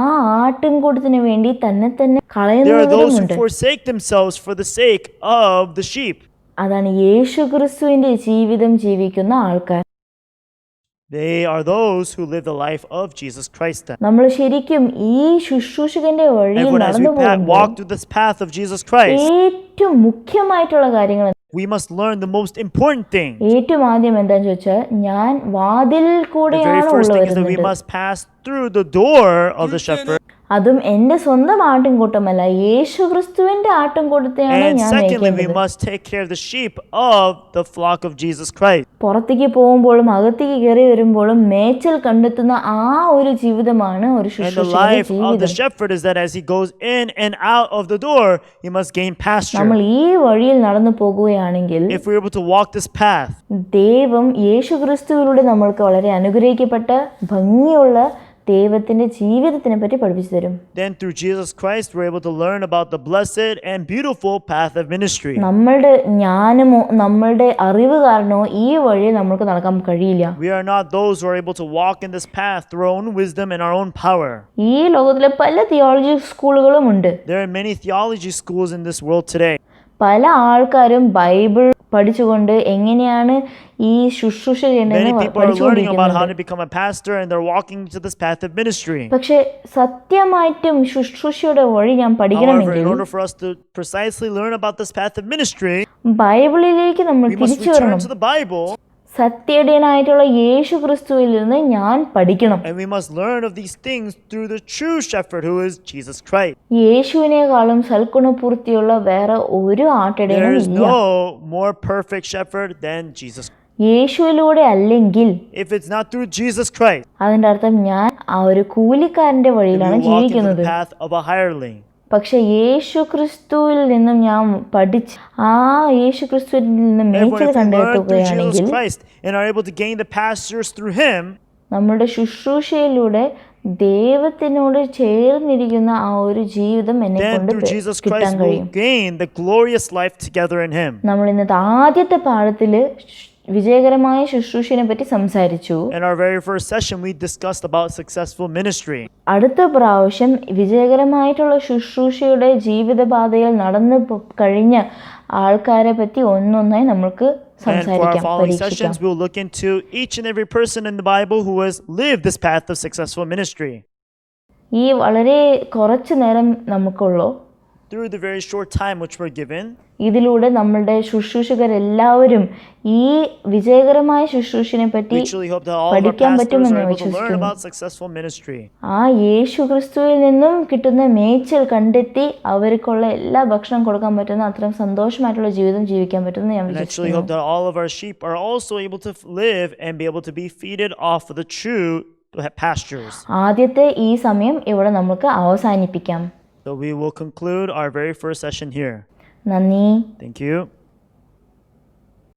S1: ആട്ടിൻകൂട്ടത്തിന് വേണ്ടി തന്നെ
S2: There are those who
S1: കളയുന്നവരുമുണ്ട്.
S2: forsake themselves for the sake of the sheep.
S1: അതാണ് യേശു ക്രിസ്തുവിന്റെ ജീവിതം ജീവിക്കുന്ന ആൾക്കാർ.
S2: They are those who live the life of Jesus Christ. Then.
S1: നമ്മൾ ശരിക്കും ഈ ശുശ്രൂഷകന്റെ വഴിയിൽ
S2: Everyone, as we
S1: നടന്നു പോകുമ്പോൾ
S2: walk through this path of Jesus Christ,
S1: ഏറ്റവും മുഖ്യമായിട്ടുള്ള കാര്യങ്ങൾ,
S2: we must learn the most important thing.
S1: ഏറ്റവും ആദ്യം എന്താന്ന് ചോദിച്ചാൽ ഞാൻ വാതിൽ
S2: The very
S1: കൂടെയാണ്
S2: first
S1: ഉള്ള
S2: thing is that we
S1: വരുന്നത്.
S2: must pass through the door of the shepherd.
S1: അതും എൻ്റെ സ്വന്തം ആട്ടിൻകൂട്ടമല്ല, യേശു ക്രിസ്തുവിന്റെ ആട്ടിൻകൂട്ടത്തെയാണ്
S2: And
S1: ഞാൻ
S2: secondly, we
S1: മേയ്ക്കേണ്ടത്.
S2: must take care of the sheep of the flock of Jesus Christ.
S1: പുറത്തേക്ക് പോകുമ്പോഴും അകത്തേക്ക് കയറി വരുമ്പോഴും മേച്ചൽ കണ്ടെത്തുന്ന ആ ഒരു ജീവിതമാണ് ഒരു
S2: And the
S1: ശുശ്രൂഷകന്റെ
S2: life of the
S1: ജീവിതം.
S2: shepherd is that as he goes in and out of the door, he must gain
S1: നമ്മൾ
S2: pasture.
S1: ഈ വഴിയിൽ നടന്നു പോകുകയാണെങ്കിൽ
S2: If we're able to walk this path,
S1: ദൈവം യേശു ക്രിസ്തുവിലൂടെ നമ്മൾക്ക് വളരെ അനുഗ്രഹിക്കപ്പെട്ട ഭംഗിയുള്ള ദൈവത്തിന്റെ ജീവിതത്തിനെ പറ്റി പഠിപ്പിച്ചു തരും.
S2: then through Jesus Christ, we're able to learn about the blessed and beautiful path of ministry.
S1: നമ്മളുടെ ജ്ഞാനമോ നമ്മളുടെ അറിവ് കാരണമോ ഈ വഴിയിൽ നമ്മൾക്ക് നടക്കാൻ കഴിയില്ല.
S2: We are not those who are able to walk in this path through our own wisdom and our own power.
S1: ഈ ലോകത്തിലെ പല തിയോളജി സ്കൂളുകളും ഉണ്ട്.
S2: There are many theology schools in this world today.
S1: പല ആൾക്കാരും ബൈബിൾ പഠിച്ചുകൊണ്ട് എങ്ങനെയാണ് ഈ ശുശ്രൂഷ
S2: Many
S1: ചെയ്യേണ്ടതെന്ന്
S2: people are learning about how
S1: പഠിച്ചുകൊണ്ടിരിക്കുന്നുണ്ട്.
S2: to become a pastor, and they're walking into this path of ministry.
S1: പക്ഷെ സത്യമായിട്ടും ശുശ്രൂഷയുടെ വഴി ഞാൻ
S2: However,
S1: പഠിക്കണമെങ്കിൽ
S2: in order for us to precisely learn about this path of ministry,
S1: ബൈബിളിലേക്ക് നമ്മൾ
S2: we must
S1: തിരിച്ചു
S2: return
S1: വരണം.
S2: to the Bible,
S1: സത്യടയനായിട്ടുള്ള യേശു ക്രിസ്തുവിൽ നിന്ന് ഞാൻ പഠിക്കണം.
S2: and we must learn of these things through the true shepherd, who is Jesus Christ.
S1: യേശുവിനേക്കാളും സൽഗുണപൂർത്തിയുള്ള വേറെ ഒരു
S2: There
S1: ആട്ടിടയനും
S2: is
S1: ഇല്ല.
S2: no more perfect shepherd than Jesus.
S1: യേശുവിലൂടെ അല്ലെങ്കിൽ
S2: If it's not through Jesus Christ,
S1: അതിന്റെ അർത്ഥം ഞാൻ ആ ഒരു കൂലിക്കാരന്റെ
S2: then we
S1: വഴിയിലാണ്
S2: walk into
S1: ജീവിക്കുന്നത്.
S2: the path of a hireling.
S1: പക്ഷെ യേശു ക്രിസ്തുവിൽ നിന്നും ഞാൻ പഠിച്ച് ആ യേശു ക്രിസ്തുവിൽ നിന്നും
S2: Everyone,
S1: മേച്ചൽ
S2: if we learn through
S1: കണ്ടെത്തുകയാണെങ്കിൽ
S2: Jesus Christ and are able to gain the pastures through Him,
S1: നമ്മളുടെ ശുശ്രൂഷയിലൂടെ ദൈവത്തിനോട് ചേർന്നിരിക്കുന്ന ആ ഒരു ജീവിതം എന്നെ
S2: then
S1: കൊണ്ട്
S2: through Jesus
S1: കിട്ടാൻ
S2: Christ we'll
S1: കഴിയും.
S2: gain the glorious life together in Him.
S1: നമ്മൾ ഇന്നത്തെ ആദ്യത്തെ പാഠത്തില് വിജയകരമായ ശുശ്രൂഷയെ പറ്റി സംസാരിച്ചു.
S2: In our very first session, we discussed about successful ministry.
S1: അടുത്ത പ്രാവശ്യം വിജയകരമായിട്ടുള്ള ശുശ്രൂഷയുടെ ജീവിതപാതയിൽ നടന്നു കഴിഞ്ഞ ആൾക്കാരെ പറ്റി ഒന്നൊന്നായി നമ്മൾക്ക്
S2: And for our
S1: സംസാരിക്കാം,
S2: following
S1: പരീക്ഷിക്കാം.
S2: sessions, we'll look into each and every person in the Bible who has lived this path of successful ministry.
S1: ഈ വളരെ കുറച്ചു നേരം നമുക്കുള്ളൂ.
S2: Through the very short time which we're given,
S1: ഇതിലൂടെ നമ്മളുടെ ശുശ്രൂഷകരെല്ലാവരും ഈ വിജയകരമായ ശുശ്രൂഷനെ പറ്റി
S2: we truly hope that all of our
S1: പഠിക്കാൻ
S2: pastors
S1: പറ്റുമെന്ന്
S2: are able to learn
S1: വിശ്വസിക്കുന്നു.
S2: about successful ministry.
S1: ആ യേശു ക്രിസ്തുവിൽ നിന്നും കിട്ടുന്ന മേച്ചൽ കണ്ടെത്തി അവർക്കുള്ള എല്ലാ ഭക്ഷണം കൊടുക്കാൻ പറ്റുന്ന അത്രയും സന്തോഷമായിട്ടുള്ള ജീവിതം ജീവിക്കാൻ പറ്റുമെന്ന് ഞാൻ
S2: And I truly
S1: വിശ്വസിക്കുന്നു.
S2: hope that all of our sheep are also able to live and be able to be feeded off of the true pastures.
S1: ആദ്യത്തെ ഈ സമയം ഇവിടെ നമുക്ക് അവസാനിപ്പിക്കാം.
S2: So we will conclude our very first session here.
S1: നന്ദി.
S2: Thank you.